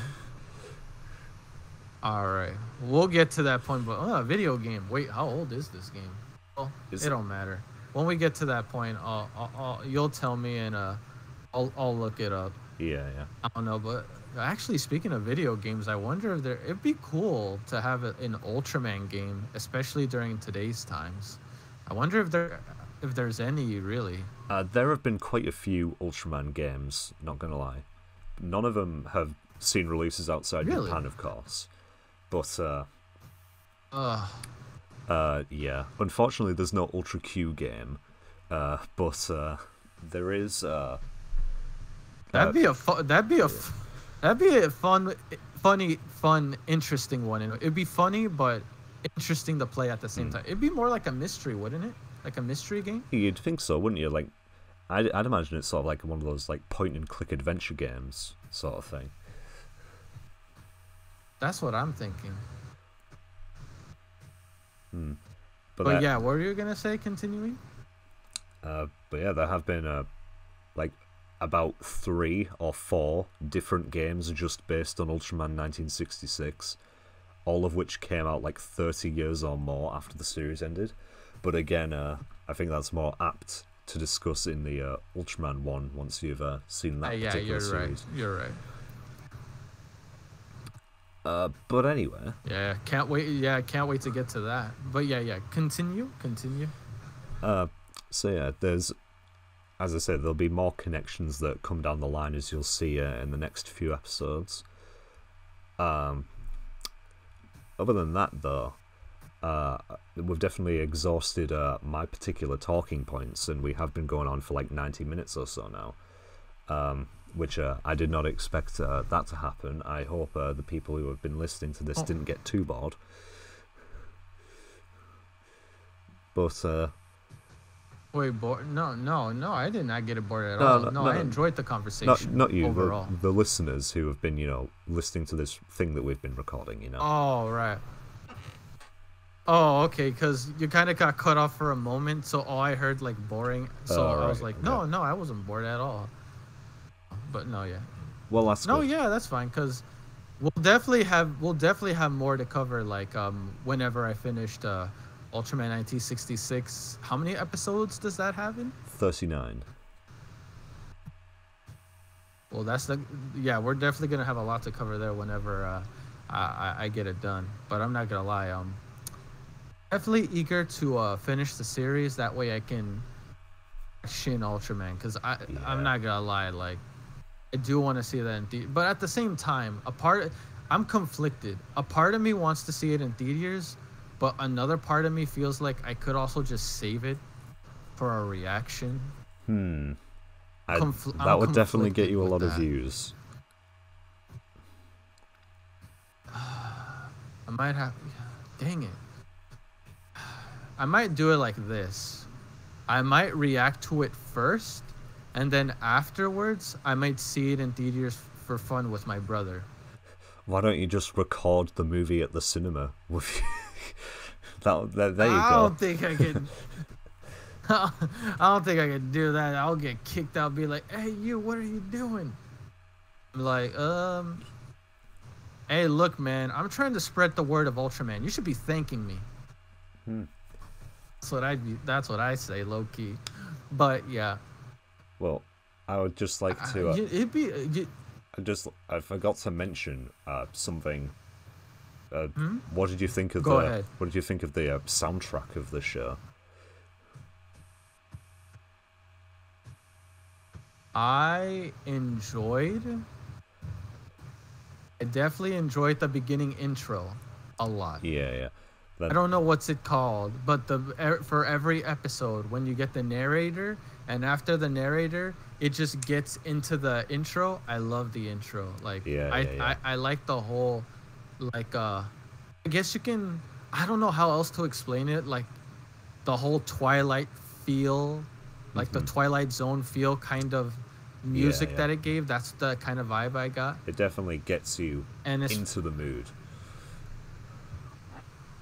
All right, we'll get to that point. But video game. Wait, how old is this game? Well, it don't matter. When we get to that point, you'll tell me, and I'll look it up. Yeah. I don't know, but actually, speaking of video games, I wonder if it'd be cool to have an Ultraman game, especially during today's times. I wonder if there's any really. There have been quite a few Ultraman games. Not gonna lie, none of them have seen releases outside Japan, of course. But yeah. Unfortunately, there's no Ultra Q game. But there is. That'd be a fun, interesting one. It'd be funny, but interesting to play at the same time. It'd be more like a mystery, wouldn't it? Like a mystery game. You'd think so, wouldn't you? Like, I'd imagine it's sort of like one of those like point-and-click adventure games, sort of thing. That's what I'm thinking. But yeah, what were you gonna say? Continuing. But yeah, there have been like about 3 or 4 different games just based on Ultraman 1966, all of which came out like 30 years or more after the series ended. But again, I think that's more apt to discuss in the Ultraman one once you've seen that particular series. You're right. But anyway. Yeah, can't wait. Yeah, can't wait to get to that. But yeah. Continue. So yeah, there's, as I said, there'll be more connections that come down the line, as you'll see in the next few episodes. Other than that, though, we've definitely exhausted my particular talking points, and we have been going on for like 90 minutes or so now. Which I did not expect that to happen. I hope the people who have been listening to this didn't get too bored. But wait, bored? No, I did not get bored at all. No, I enjoyed the conversation. Not you, overall. The listeners who have been, listening to this thing that we've been recording, Oh, right. Oh, okay, because you kind of got cut off for a moment, so all I heard, like, boring. So I was like, no, I wasn't bored at all. But no, yeah. Well, that's no, good. Yeah, that's fine, because we'll definitely have more to cover, like, whenever I finished Ultraman 1966. How many episodes does that have in? 39. Well, we're definitely gonna have a lot to cover there whenever I get it done. But I'm not gonna lie, definitely eager to finish the series. That way I can Shin Ultraman, because I'm not gonna lie, like, I do want to see that in theaters, but at the same time, I'm conflicted. A part of me wants to see it in theaters, but another part of me feels like I could also just save it for a reaction. That would definitely get you a lot of views. I might have... Dang it. I might do it like this. I might react to it first, and then afterwards, I might see it in theaters for fun with my brother. Why don't you just record the movie at the cinema with you? There you go. I don't think I can. I don't think I can do that. I'll get kicked out. Be like, "Hey, you! What are you doing?" I'm like, Hey, look, man. I'm trying to spread the word of Ultraman. You should be thanking me. That's what I say, low key. But yeah. Well, I would just like to. I forgot to mention something. What did you think of What did you think of the soundtrack of the show? I definitely enjoyed the beginning intro. a lot. Yeah, yeah. I don't know what's it called, but for every episode, when you get the narrator, and after the narrator, it just gets into the intro. I love the intro. Like, I like the whole, like, I guess you can. I don't know how else to explain it. Like, the whole Twilight feel, like the Twilight Zone feel, kind of music that it gave. That's the kind of vibe I got. It definitely gets you into the mood.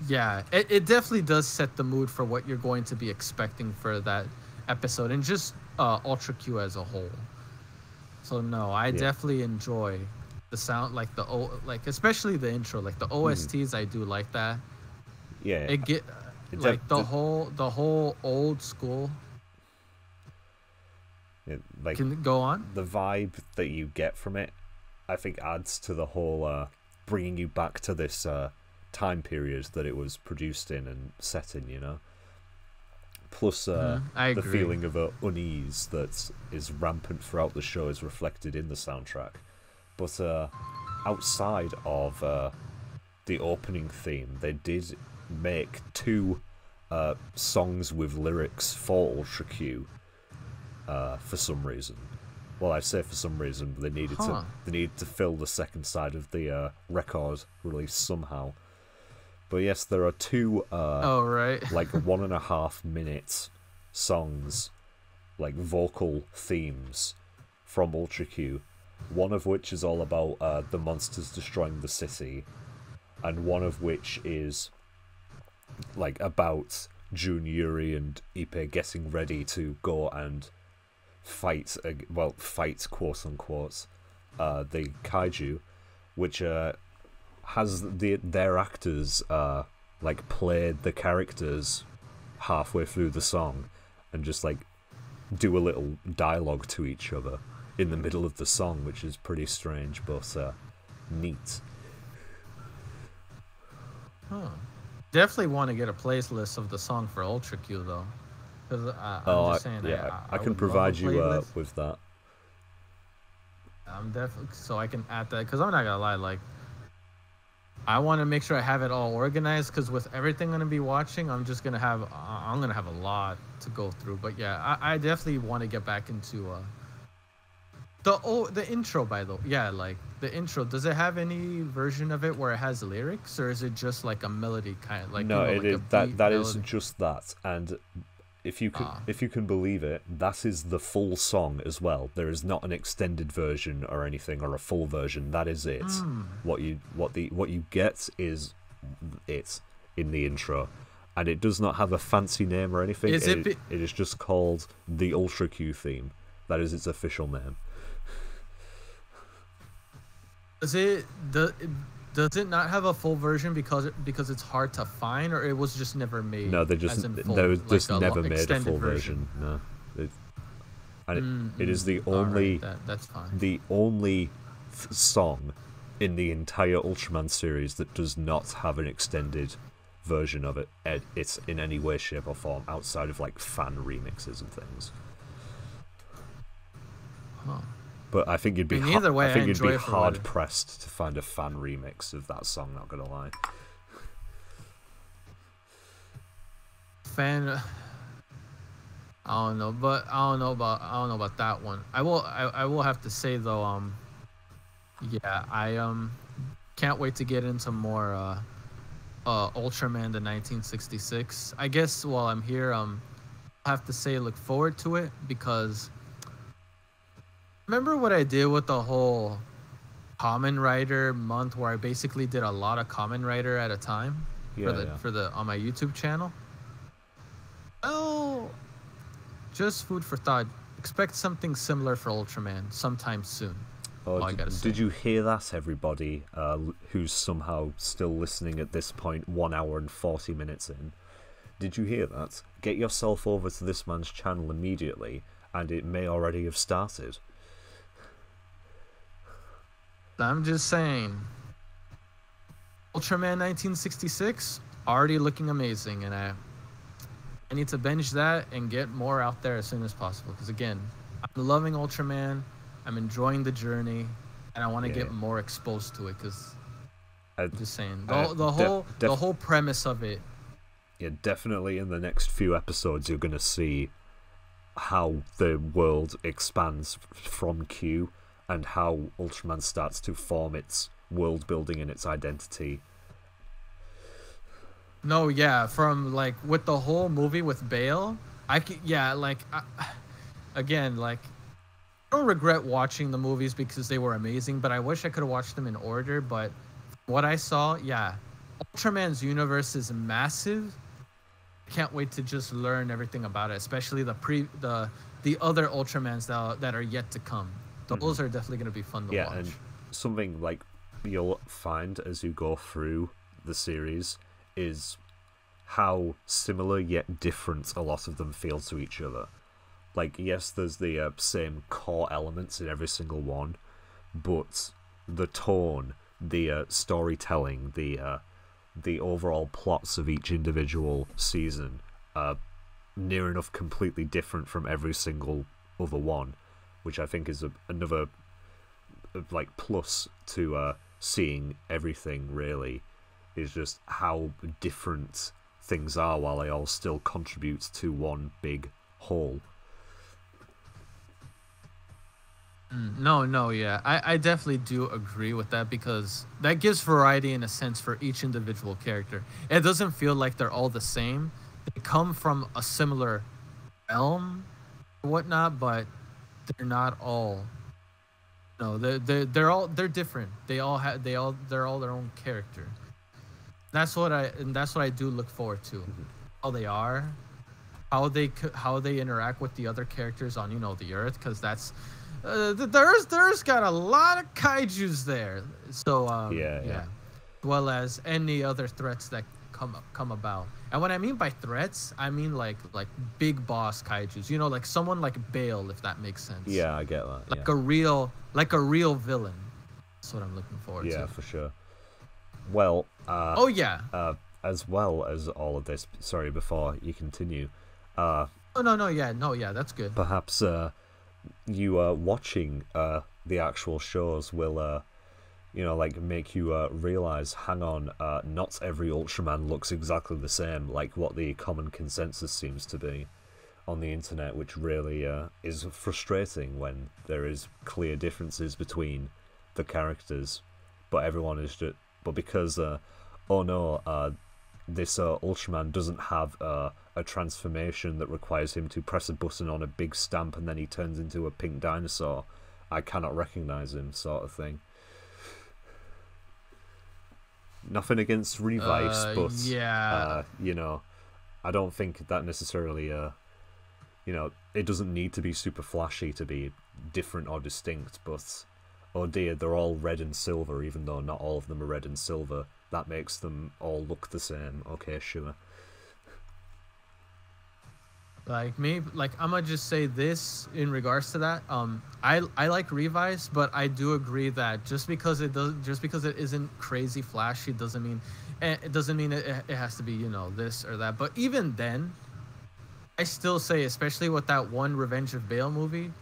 Yeah, it definitely does set the mood for what you're going to be expecting for that episode, and just Ultra Q as a whole. So no, I definitely enjoy the sound, like especially the intro, like the OSTs. I do like that. Yeah, it like the whole old school. Like, can go on. The vibe that you get from it, I think, adds to the whole bringing you back to this time period that it was produced in and set in, you know. Plus, the feeling of unease that is rampant throughout the show is reflected in the soundtrack. But outside of the opening theme, they did make 2 songs with lyrics for Ultra Q for some reason. Well, I say for some reason, but they needed to fill the second side of the record release somehow. But yes, there are 2 like 1.5 minute songs, like vocal themes from Ultra Q, one of which is all about the monsters destroying the city, and one of which is like about Jun, Yuri, and Ippei getting ready to go and fight quote unquote the kaiju, which has their actors like played the characters halfway through the song and just like do a little dialogue to each other in the middle of the song, which is pretty strange but neat. Definitely want to get a playlist of the song for Ultra Q though, because I'm just saying. I can provide you with that. I'm definitely, so I can add that, because I'm not gonna lie, like, I want to make sure I have it all organized, because with everything I'm gonna be watching, I'm gonna have a lot to go through. But yeah, I definitely want to get back into the intro. By the way, yeah, like the intro. Does it have any version of it where it has lyrics, or is it just like a melody kind of like? No, you know, it like is that is just that. And if you can believe it, that is the full song as well. There is not an extended version or anything, or a full version. That is it. What you get is it in the intro, and it does not have a fancy name or anything. It is just called the Ultra Q theme. That is its official name. Does it not have a full version because it's hard to find, or it was just never made? No, they just never made a full version. No, it is the only that's fine. The only song in the entire Ultraman series that does not have an extended version of it. It's in any way, shape, or form outside of like fan remixes and things. But I think you'd be hard pressed to find a fan remix of that song. Not gonna lie. I don't know about that one. I will have to say though, yeah, I can't wait to get into more Ultraman the 1966. I guess while I'm here, I have to say look forward to it, because remember what I did with the whole Kamen Rider month, where I basically did a lot of Kamen Rider at a time for the on my YouTube channel? Well, just food for thought. Expect something similar for Ultraman sometime soon. Did you hear that, everybody who's somehow still listening at this point, 1 hour and 40 minutes in? Did you hear that? Get yourself over to this man's channel immediately, and it may already have started. I'm just saying, Ultraman 1966 already looking amazing, and I need to binge that and get more out there as soon as possible, because again, I'm loving Ultraman, I'm enjoying the journey, and I want to get more exposed to it, because Just saying. The whole premise of it. Yeah, definitely in the next few episodes you're going to see how the world expands from Q and how Ultraman starts to form its world building and its identity. No, yeah, from like with the whole movie with Bale, again, like I don't regret watching the movies because they were amazing, but I wish I could have watched them in order. But what I saw, yeah, Ultraman's universe is massive. Can't wait to just learn everything about it, especially the other Ultramans that are yet to come. Those are definitely going to be fun to watch. Yeah, and something like you'll find as you go through the series is how similar yet different a lot of them feel to each other. Like, yes, there's the same core elements in every single one, but the tone, the storytelling, the overall plots of each individual season are near enough completely different from every single other one, which I think is another like plus to seeing everything. Really, is just how different things are while they all still contribute to one big whole. No, yeah. I definitely do agree with that because that gives variety in a sense for each individual character. It doesn't feel like they're all the same. They come from a similar realm or whatnot, but they're not all. No, they're different. They're all their own character. That's what I do look forward to. How they are, how they interact with the other characters on the Earth, because that's. There's got a lot of kaijus there, so yeah, as well as any other threats that come about. And what I mean by threats, I mean like big boss kaijus. Like someone like Bale, if that makes sense. Yeah, I get that. Like a real villain. That's what I'm looking forward to. Yeah, for sure. Well, as well as all of this. Sorry, before you continue. No, yeah, that's good. Perhaps you watching the actual shows will make you realize, hang on, not every Ultraman looks exactly the same, like what the common consensus seems to be on the internet, which really is frustrating when there is clear differences between the characters, but everyone is just because this Ultraman doesn't have a transformation that requires him to press a button on a big stamp and then he turns into a pink dinosaur. I cannot recognize him, sort of thing. Nothing against Revice, but yeah, I don't think that necessarily it doesn't need to be super flashy to be different or distinct, but oh dear, they're all red and silver, even though not all of them are red and silver. That makes them all look the same. Okay, sure. Like me, I'm gonna just say this in regards to that. I like Revice, but I do agree that just because it isn't crazy flashy doesn't mean it has to be this or that. But even then, I still say, especially with that one Revenge of Bale movie,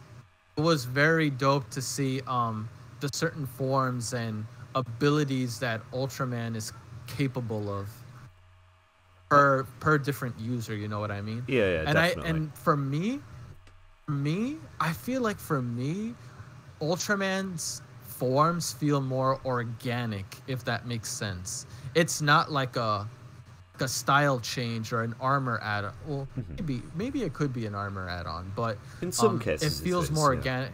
it was very dope to see the certain forms and abilities that Ultraman is capable of per different user, you know what I mean? Yeah, and definitely. For me, I feel like Ultraman's forms feel more organic, if that makes sense. It's not like a style change or an armor add-on. Well, maybe it could be an armor add-on, but in some cases it feels more organic.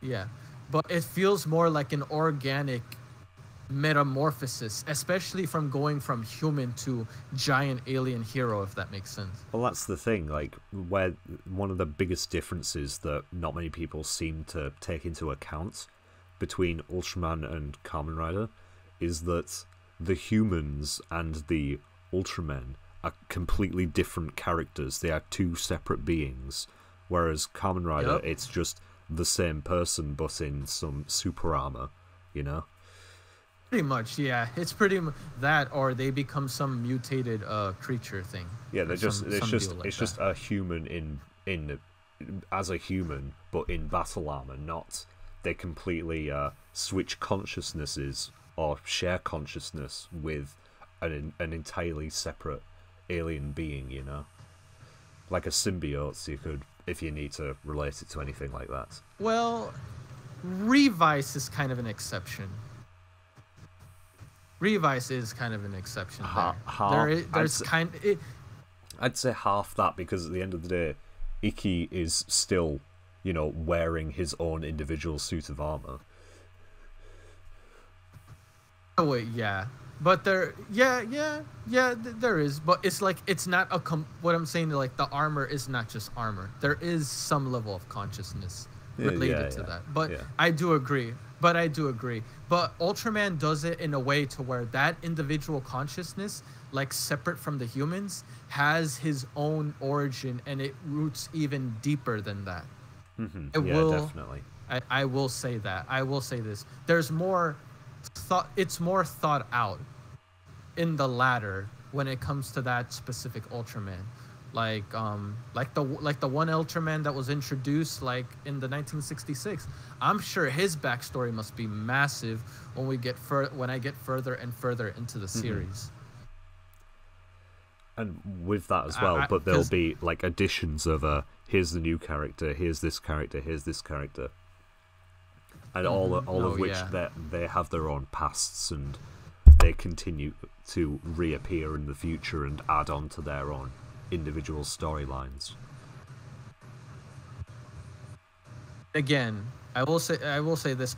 Yeah, but it feels more like an organic metamorphosis, especially from going from human to giant alien hero, if that makes sense. Well, that's the thing, like, where one of the biggest differences that not many people seem to take into account between Ultraman and Kamen Rider is that the humans and the Ultramen are completely different characters. They are two separate beings, whereas Kamen Rider, it's just the same person but in some super armor, Pretty much, yeah. It's pretty that, or they become some mutated creature thing. Yeah, it's just a human in as a human, but in battle armor. Not they completely switch consciousnesses or share consciousness with an entirely separate alien being, you know? Like a symbiote, you could, if you need to relate it to anything like that. Well, Revice is kind of an exception. Revice is kind of an exception I'd say half that, because at the end of the day, Ikki is still, you know, wearing his own individual suit of armor. Oh wait, yeah, but there is, but it's like it's not a what I'm saying, like the armor is not just armor. There is some level of consciousness related to that. But I do agree. But Ultraman does it in a way to where that individual consciousness, like separate from the humans, has his own origin, and it roots even deeper than that. Definitely. I will say that. I will say this. There's more thought. It's more thought out in the latter when it comes to that specific Ultraman. Like the one Ultraman that was introduced like in the 1966. I'm sure his backstory must be massive when I get further and further into the series. And with that as well, but there'll be like additions of here's the new character, here's this character, here's this character, and all of which they have their own pasts, and they continue to reappear in the future and add on to their own individual storylines. Again, I will say this.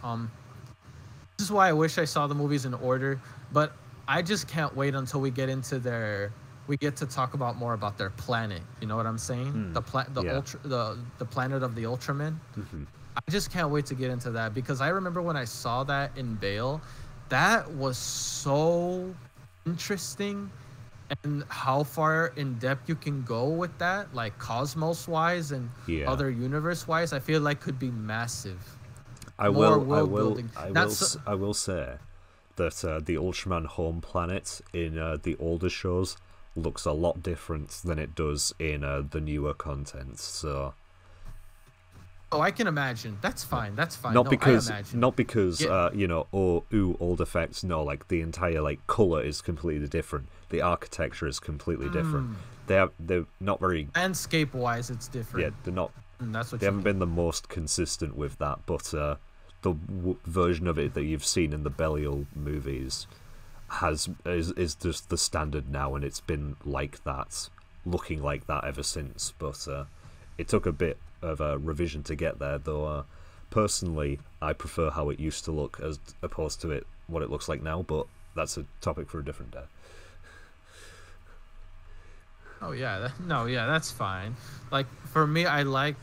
This is why I wish I saw the movies in order, but I just can't wait until we get to talk about more about their planet. You know what I'm saying? The planet of the Ultramen. I just can't wait to get into that, because I remember when I saw that in Bale, that was so interesting. And how far in depth you can go with that, like cosmos wise and other universe wise, I feel like could be massive. I will say that the Ultraman home planet in the older shows looks a lot different than it does in the newer content. So, I can imagine. That's fine. Not because old effects. No, like the entire like color is completely different. The architecture is completely different. They're not very landscape wise. It's different. Yeah, they're not. That's what they haven't been the most consistent with that. But the version of it that you've seen in the Belial movies is just the standard now, and it's been like that, looking like that ever since. But it took a bit of a revision to get there, though. Personally, I prefer how it used to look as opposed to what it looks like now. But that's a topic for a different day. That's fine. Like for me, I like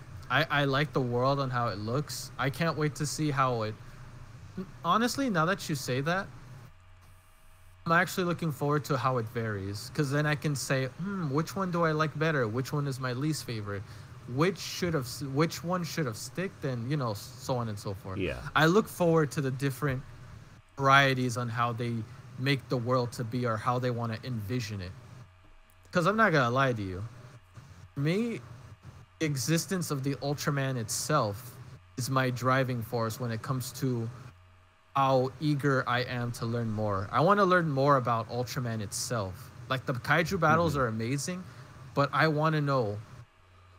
the world and how it looks. I can't wait to see how it. Honestly, now that you say that, I'm actually looking forward to how it varies, because then I can say, which one do I like better? Which one is my least favorite? Which one should have sticked, and so on and so forth. Yeah. I look forward to the different varieties on how they make the world to be, or how they want to envision it. Because I'm not gonna lie to you, for me, the existence of the Ultraman itself is my driving force when it comes to how eager I am to learn more. I want to learn more about Ultraman itself. Like the kaiju battles are amazing, but I want to know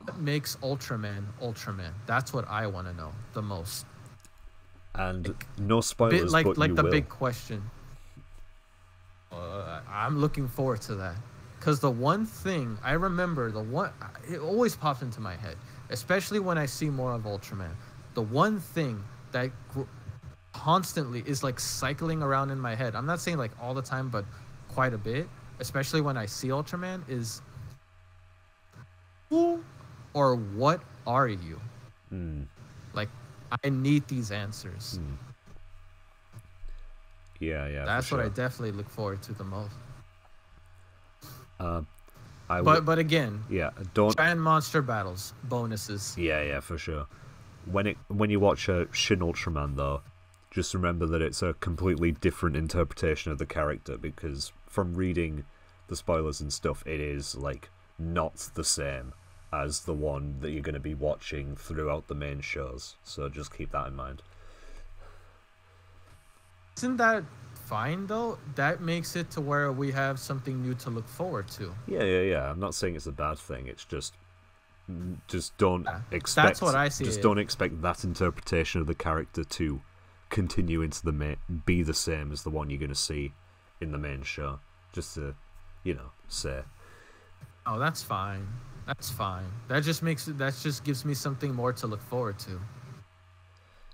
what makes Ultraman Ultraman. That's what I want to know the most. And no spoilers, but like you the will. big question. I'm looking forward to that. Because the one thing I remember, it always pops into my head, especially when I see more of Ultraman. The one thing that constantly is like cycling around in my head, I'm not saying like all the time, but quite a bit, especially when I see Ultraman, is who or what are you? Like, I need these answers. Yeah. That's what I definitely look forward to the most. But again, giant monster battles, bonuses. Yeah, for sure. When you watch Shin Ultraman, though, just remember that it's a completely different interpretation of the character, because from reading the spoilers and stuff, it is like not the same as the one that you're going to be watching throughout the main shows. So just keep that in mind. Isn't that fine though. That makes it to where we have something new to look forward to. Yeah. I'm not saying it's a bad thing. It's just don't expect. That's what I see. Just don't expect that interpretation of the character to continue into the main, be the same as the one you're going to see in the main show. Just to, say. Oh, that's fine. That's fine. That just gives me something more to look forward to.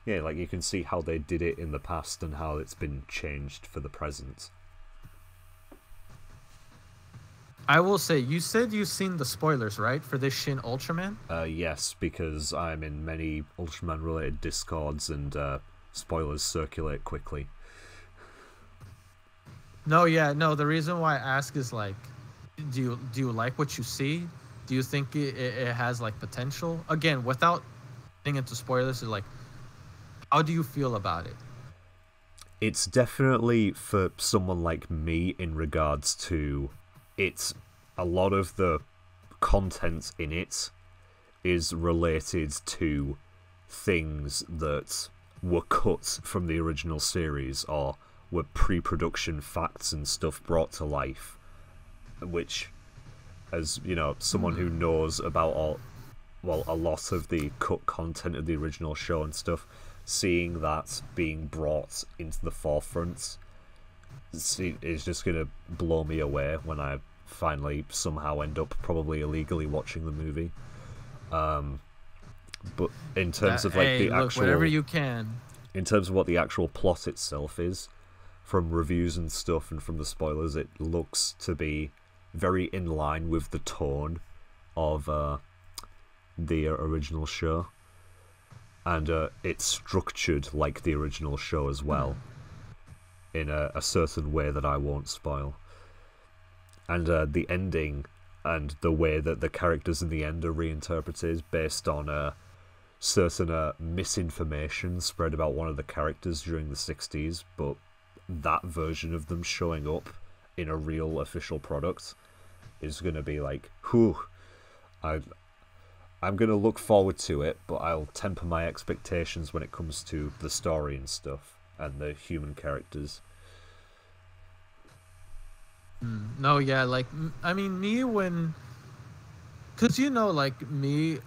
Yeah, like you can see how they did it in the past and how it's been changed for the present. I will say, you said you've seen the spoilers, right, for this Shin Ultraman? Yes, because I'm in many Ultraman-related Discords and spoilers circulate quickly. No, the reason why I ask is, like, do you like what you see? Do you think it has, like, potential? Again, without getting into spoilers, like, how do you feel about it? It's definitely for someone like me in regards to... It's a lot of the content in it is related to things that were cut from the original series or were pre-production facts and stuff brought to life, which, as someone who knows about a lot of the cut content of the original show and stuff, seeing that being brought into the forefront is just going to blow me away when I finally somehow end up probably illegally watching the movie. But in terms of like the actual, whatever you can. In terms of what the actual plot itself is, from reviews and stuff and from the spoilers, it looks to be very in line with the tone of the original show, and it's structured like the original show as well, in a certain way that I won't spoil. And the ending and the way that the characters in the end are reinterpreted based on certain misinformation spread about one of the characters during the 60s, but that version of them showing up in a real official product is going to be like, whew, I'm going to look forward to it, but I'll temper my expectations when it comes to the story and stuff and the human characters. No, yeah, like, I mean, me when... Because, like, me,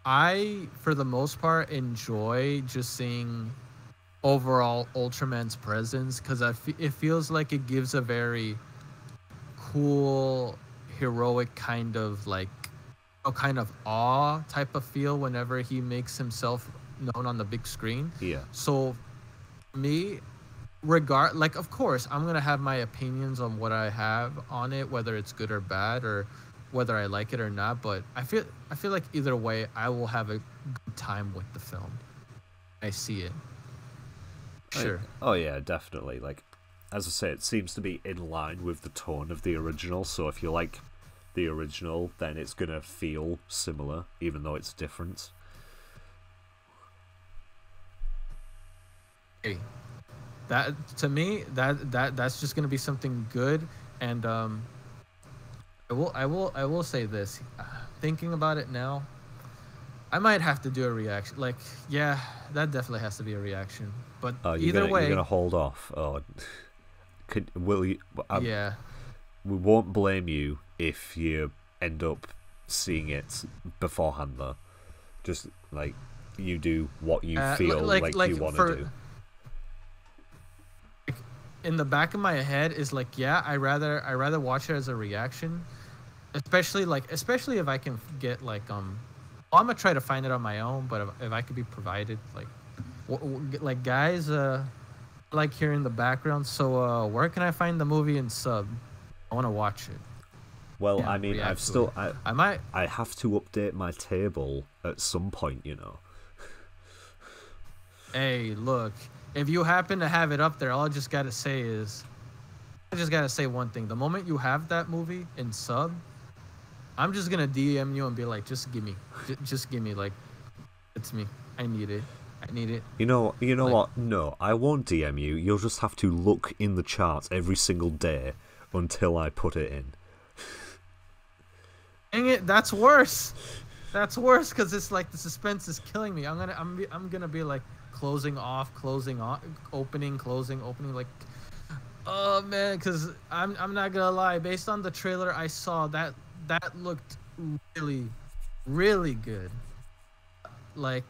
I, for the most part, enjoy just seeing overall Ultraman's presence, because it feels like it gives a very cool, heroic kind of, like, a kind of awe type of feel whenever he makes himself known on the big screen. Yeah. So, me... like, of course I'm gonna have my opinions on what I have on it, whether it's good or bad, or whether I like it or not, but I feel like either way I will have a good time with the film. I see it. Sure. Oh yeah, definitely. Like, as I say, it seems to be in line with the tone of the original, so if you like the original, then it's gonna feel similar even though it's different. Hey, that, to me, that's just gonna be something good. And I will say this. Thinking about it now, I might have to do a reaction. Like, yeah, that definitely has to be a reaction. But either way, you're gonna hold off. Oh, will you? Yeah. We won't blame you if you end up seeing it beforehand, though. Just like you do what you feel like you want to do. In the back of my head is like, yeah, I rather watch it as a reaction, especially if I can get like well, I'm gonna try to find it on my own, but if I could be provided like guys, I like hearing the background. So where can I find the movie in sub? I want to watch it. Well, Yeah, I mean, react I've to still it. I have to update my table at some point, Hey, look, if you happen to have it up there, all I just gotta say one thing. The moment you have that movie in sub, I'm just gonna DM you and be like, just give me, like, it's me. I need it. You know Like- what? No, I won't DM you. You'll just have to look in the charts every single day until I put it in. Dang it, that's worse. That's worse because it's like the suspense is killing me. I'm gonna be like closing off, opening, closing, opening. Like, Oh man, because I'm not gonna lie. Based on the trailer I saw, that looked really, really good. Like,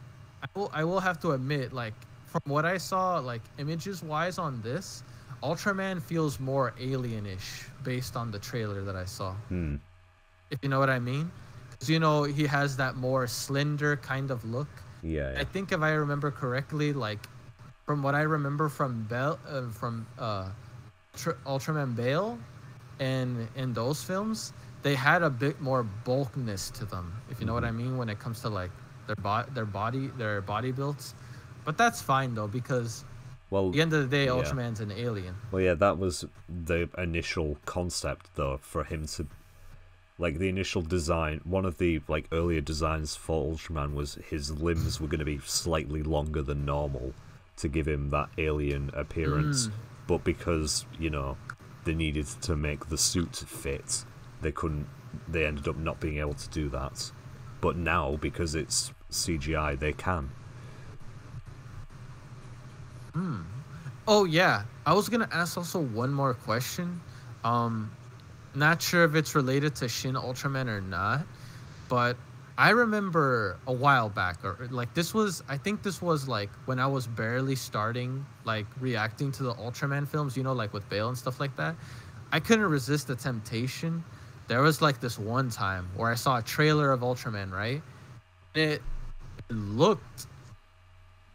I will have to admit, like from what I saw, like images wise on this, Ultraman feels more alienish based on the trailer that I saw. Hmm. If you know what I mean. 'Cause, he has that more slender kind of look. Yeah, I yeah. think if I remember correctly, like from what I remember from Ultraman Bale, and in those films, they had a bit more bulkness to them. If you know what Hmm. I mean, when it comes to like their body builds. But that's fine though, because at Well, the end of the day, yeah. Ultraman's an alien. Well, yeah, that was the initial concept, though, for him to, like, the initial design. One of the, like, earlier designs for Ultraman was his limbs were going to be slightly longer than normal to give him that alien appearance. Mm. But because, they needed to make the suit fit, they couldn't, they ended up not being able to do that. But now, because it's CGI, they can. Oh yeah, I was gonna ask also one more question. Um, Not sure if it's related to Shin Ultraman or not, but I remember a while back, or like I think this was like when I was barely starting, like reacting to the Ultraman films, like with Bale and stuff like that. I couldn't resist the temptation. There was like this one time where I saw a trailer of Ultraman, right? It looked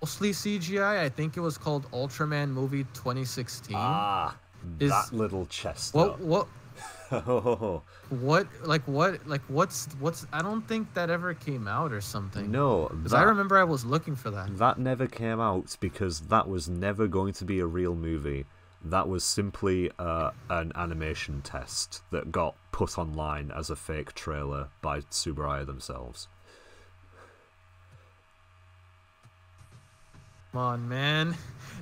mostly CGI. I think it was called Ultraman Movie 2016. Ah, Is that little chest what up. what Oh, what's I don't think that ever came out or something. no, Because I remember I was looking for that. that never came out because that was never going to be a real movie. That was simply an animation test that got put online as a fake trailer by Tsuburaya themselves. Come on, man.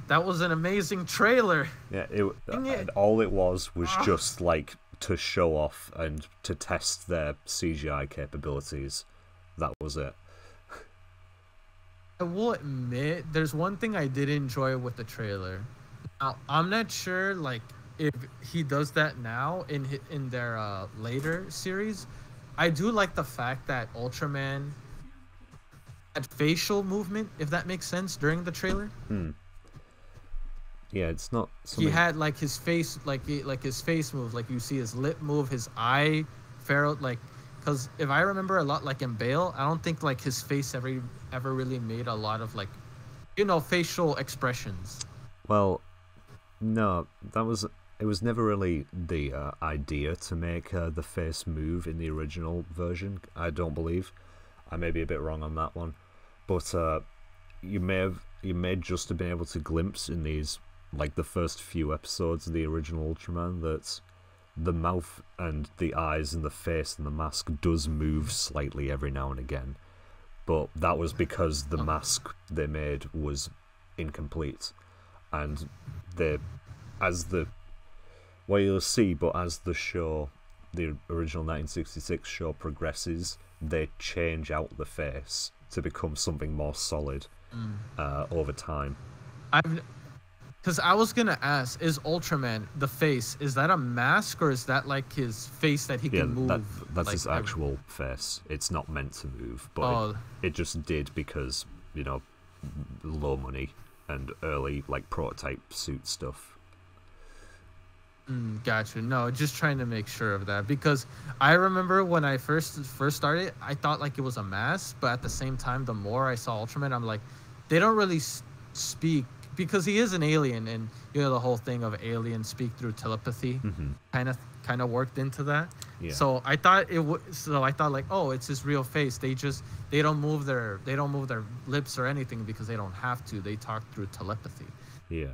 That was an amazing trailer. Yeah, Dang it. and all it was Ah. just like to show off and to test their CGI capabilities. That was it. I will admit, there's one thing I did enjoy with the trailer. Now, I'm not sure, like, if he does that now in their later series. I do like the fact that Ultraman had facial movement, if that makes sense, during the trailer. Yeah, it's not He something. had like his face, like his face move, like you see his lip move, his eye, feral, like, because if I remember a lot, like in Bale, I don't think like his face ever really made a lot of like, facial expressions. Well, no, that was. It was never really the idea to make the face move in the original version. I don't believe. I may be a bit wrong on that one, but you may just have been able to glimpse in these, like the first few episodes of the original Ultraman, that the mouth and the eyes and the face and the mask does move slightly every now and again, but that was because the mask they made was incomplete, and they, as the, well, you'll see, but as the show, the original 1966 show progresses, they change out the face to become something more solid over time. I've Because I was gonna ask, is Ultraman the face? Is that a mask or is that like his face that he Yeah, can move? that's like, his actual face. It's not meant to move, but Oh. it just did because, low money and early, like, prototype suit stuff. Gotcha. No, just trying to make sure of that because I remember when I first started, I thought like it was a mask, but at the same time, the more I saw Ultraman, I'm like, they don't really speak because he is an alien, and the whole thing of aliens speak through telepathy, kind of worked into that. Yeah. So I thought like, oh, it's his real face. They don't move their lips or anything because they don't have to. They talk through telepathy. Yeah.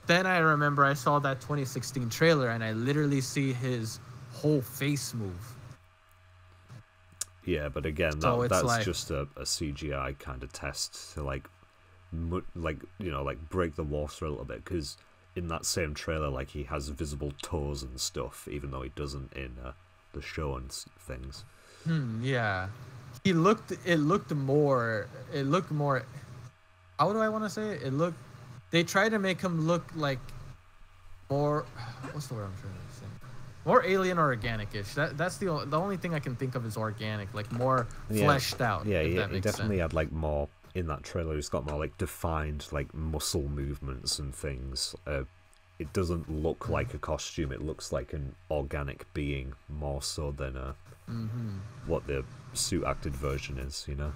Then I remember I saw that 2016 trailer and I literally see his whole face move. Yeah, but again, So it's that's like- just a CGI kind of test to like break the water a little bit, because in that same trailer, like, he has visible toes and stuff, even though he doesn't in the show and things. Yeah. It looked more, how do I want to say it? They tried to make him look like more. What's the word I'm trying to say? More alien or organic-ish. That's the only thing I can think of is organic, like more fleshed out. Yeah, if yeah. that He makes definitely sense. had like more in that trailer. He's got more like defined like muscle movements and things. It doesn't look like a costume. It looks like an organic being more so than what the suit acted version is. You know.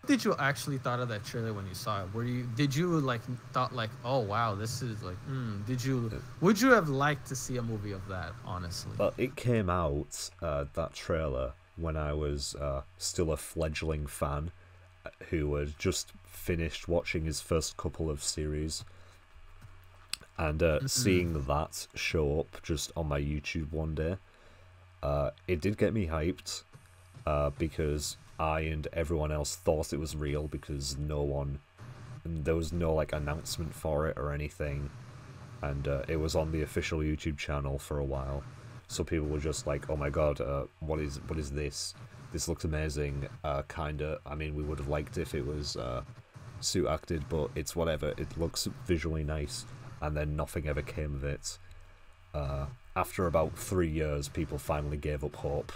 What did you actually thought of that trailer when you saw it? Did you like thought like, oh wow, this is like, would you have liked to see a movie of that, honestly? Well, it came out, that trailer, when I was still a fledgling fan who had just finished watching his first couple of series. And seeing that show up just on my YouTube one day, it did get me hyped, because I and everyone else thought it was real because there was no like announcement for it or anything, and it was on the official YouTube channel for a while, so people were just like, "Oh my god, what is this? This looks amazing." Kinda. I mean, we would have liked if it was suit acted, but it's whatever. It looks visually nice, and then nothing ever came of it. After about 3 years, people finally gave up hope.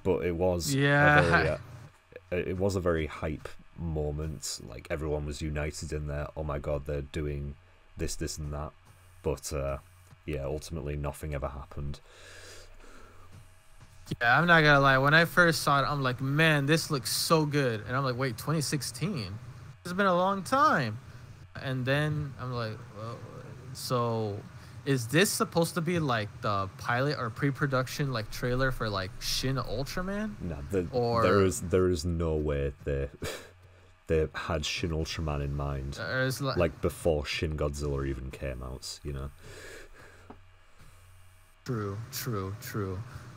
But it was it was a very hype moment. Like everyone was united in there. Oh my god, they're doing this, and that. But ultimately nothing ever happened. Yeah, I'm not gonna lie. When I first saw it, I'm like, man, this looks so good. And I'm like, wait, 2016? It's been a long time. And then I'm like, well, so is this supposed to be like the pilot or pre-production like trailer for like Shin Ultraman? No, there is no way they had Shin Ultraman in mind. Like before Shin Godzilla even came out, you know. True.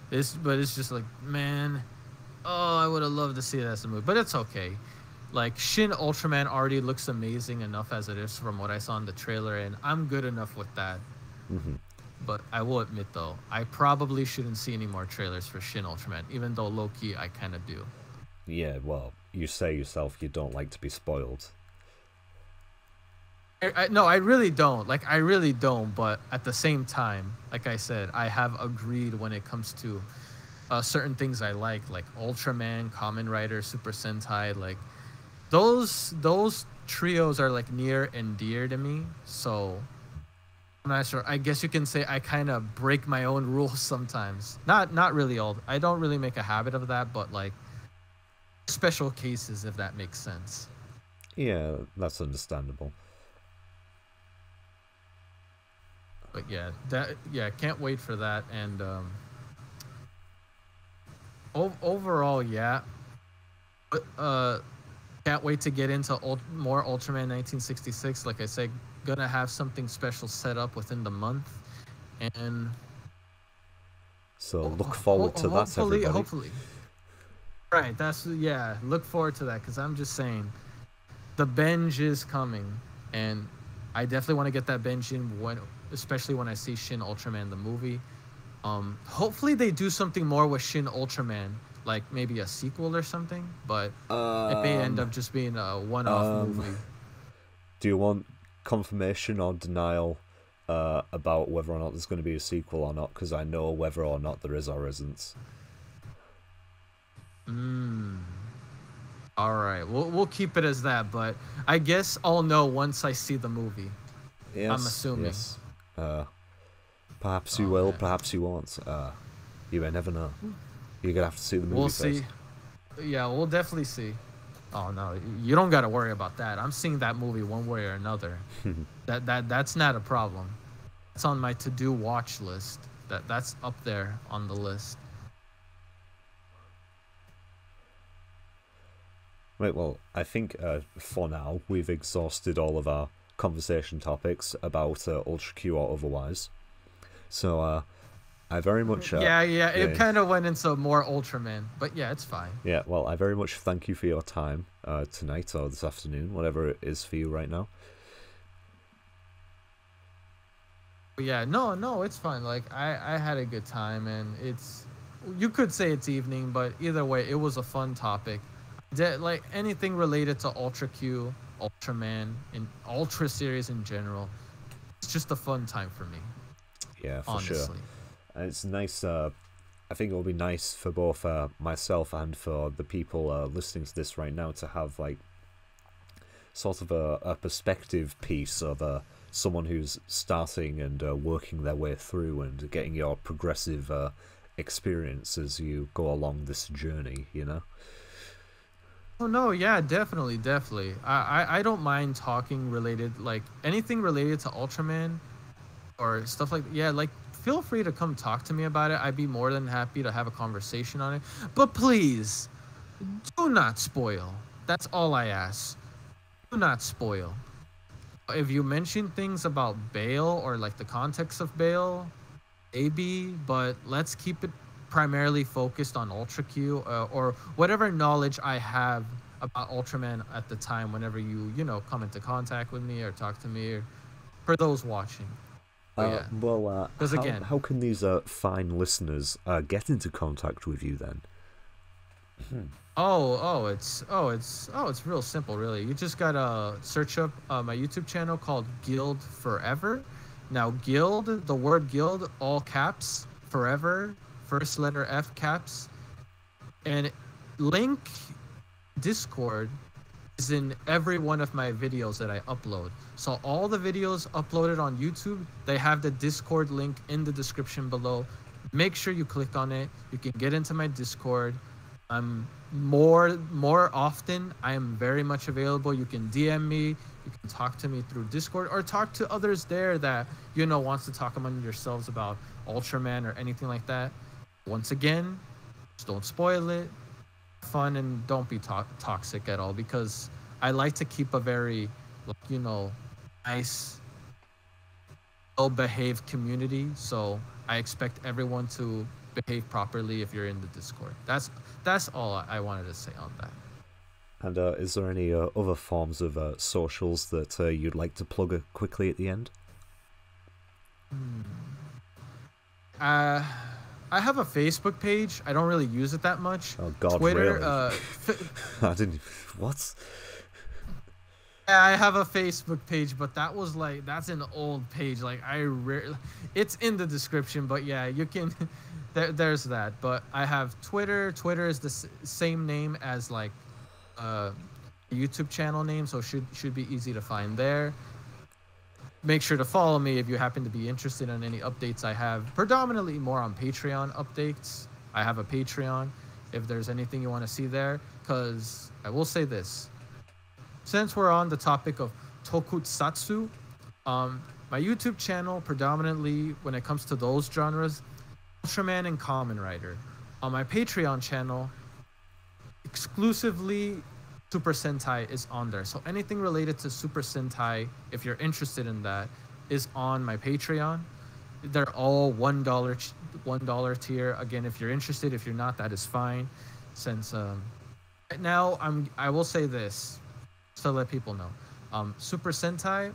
But it's just like, man, oh, I would have loved to see that as a movie, but it's okay. Like Shin Ultraman already looks amazing enough as it is from what I saw in the trailer, and I'm good enough with that. But I will admit though, I probably shouldn't see any more trailers for Shin Ultraman, even though low-key I kind of do. Yeah, well, you say yourself you don't like to be spoiled. No, I really don't. Like, I really don't. But at the same time, like I said, I have agreed when it comes to certain things I like Ultraman, Kamen Rider, Super Sentai. Like, those trios are like near and dear to me. So I'm not sure. I guess you can say I kind of break my own rules sometimes. Not really old. I don't really make a habit of that, but like special cases, if that makes sense. Yeah, that's understandable. But yeah, can't wait for that. And overall, yeah. But can't wait to get into more Ultraman 1966. Like I said, gonna have something special set up within the month, and so look forward to that, everybody. Hopefully, right? Look forward to that, because I'm just saying, the binge is coming, and I definitely want to get that binge in especially when I see Shin Ultraman the movie. Hopefully they do something more with Shin Ultraman, like maybe a sequel or something, but it may end up just being a one-off movie. Do you want confirmation or denial about whether or not there's going to be a sequel or not? Because I know whether or not there is or isn't. All right, we'll keep it as that, but I guess I'll know once I see the movie. Yes, I'm assuming. Yes. Perhaps you will, perhaps you won't. You may never know. You're gonna have to see the movie first. We'll see. Yeah, we'll definitely see. Oh no, you don't gotta worry about that. I'm seeing that movie one way or another. That's not a problem. It's on my to-do watch list. That's up there on the list. Right, well, I think for now we've exhausted all of our conversation topics about Ultra Q or otherwise. So I very much... it kind of went into more Ultraman, but yeah, it's fine. Yeah, well, I very much thank you for your time tonight or this afternoon, whatever it is for you right now. Yeah, no, it's fine. Like, I had a good time, and you could say it's evening, but either way, it was a fun topic. Like, anything related to Ultra Q, Ultraman and Ultra series in general. It's just a fun time for me. Yeah, for honestly. sure. And it's nice. I think it will be nice for both myself and for the people listening to this right now to have like sort of a perspective piece of someone who's starting and working their way through and getting your progressive experience as you go along this journey, you know? Oh no, yeah, definitely, definitely. I don't mind talking related, like anything related to Ultraman or stuff like, yeah, like feel free to come talk to me about it. I'd be more than happy to have a conversation on it. But please, do not spoil. That's all I ask. Do not spoil. If you mention things about Bale or like the context of Bale, maybe, but let's keep it primarily focused on Ultra Q or whatever knowledge I have about Ultraman at the time. Whenever you know come into contact with me or talk to me, or for those watching. Yeah, Well, because again, how can these fine listeners get into contact with you then? it's real simple, really. You just gotta search up my YouTube channel called Guild Forever. Now, Guild, the word Guild, all caps, Forever, first letter F caps, and link Discord is in every one of my videos that I upload. So all the videos uploaded on YouTube, they have the Discord link in the description below. Make sure you click on it. You can get into my Discord. I'm more often. I am very much available. You can DM me. You can talk to me through Discord or talk to others there that wants to talk among yourselves about Ultraman or anything like that. Once again, just don't spoil it. Fun and don't be toxic at all, because I like to keep a very nice, well-behaved community. So I expect everyone to behave properly if you're in the Discord. That's all I wanted to say on that. And is there any other forms of socials that you'd like to plug quickly at the end? I have a Facebook page. I don't really use it that much. Oh God, Twitter, really? I didn't. What? Yeah, I have a Facebook page, but that's an old page. Like it's in the description, but yeah, you can. There's that. But I have Twitter. Twitter is the same name as like YouTube channel name, so should be easy to find there. Make sure to follow me if you happen to be interested in any updates I have. Predominantly more on Patreon updates. I have a Patreon if there's anything you want to see there. Because I will say this. Since we're on the topic of tokusatsu, my YouTube channel predominantly, when it comes to those genres, Ultraman and Kamen Rider. On my Patreon channel, exclusively Super Sentai is on there. So anything related to Super Sentai, if you're interested in that, is on my Patreon. They're all $1 tier. Again, if you're interested, if you're not, that is fine. Since right now I will say this to let people know. Super Sentai,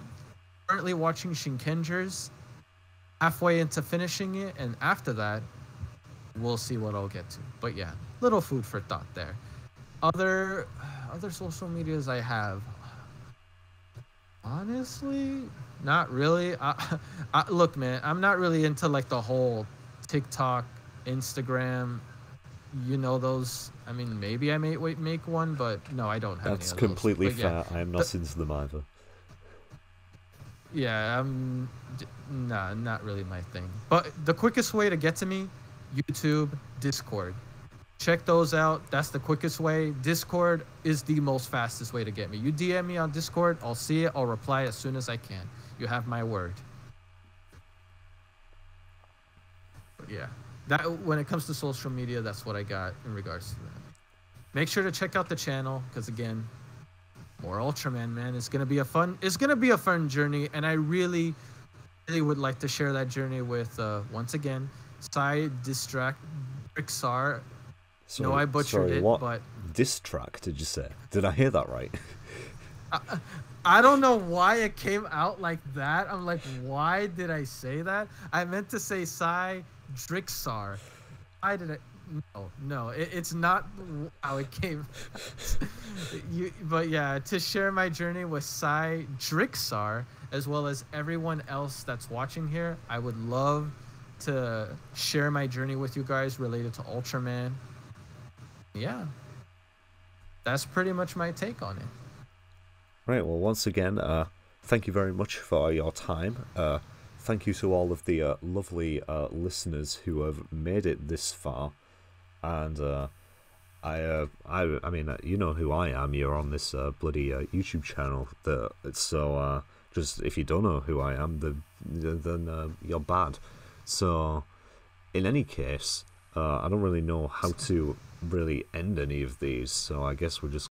currently watching Shinkengers, halfway into finishing it, and after that, we'll see what I'll get to. But yeah, little food for thought there. Other social medias I have, honestly, not really. Look, man, I'm not really into like the whole TikTok, Instagram, those. I mean, maybe I may make one, but no, I don't have. That's any of completely those. fair. I am not into them either. Yeah, not really my thing. But the quickest way to get to me, YouTube, Discord. Check those out. That's the quickest way. Discord is the most fastest way to get me. You DM me on Discord, I'll see it. I'll reply as soon as I can. You have my word. But yeah, that when it comes to social media, that's what I got in regards to that. Make sure to check out the channel, because again, more Ultraman, man. It's gonna be a fun journey, and I really would like to share that journey with once again, Drixar. Sorry, No, I butchered it, what? but Diss track, did you say? Did I hear that right? I don't know why it came out like that. I'm like, why did I say that? I meant to say Drixar. No, it's not how it came. But yeah, to share my journey with Psy Drixar, as well as everyone else that's watching here, I would love to share my journey with you guys related to Ultraman. Yeah, that's pretty much my take on it. Right, well, once again, thank you very much for your time. Thank you to all of the lovely listeners who have made it this far. And I mean, you know who I am. You're on this bloody YouTube channel. So just if you don't know who I am, then you're bad. So in any case, I don't really know how to really end any of these. So I guess we're just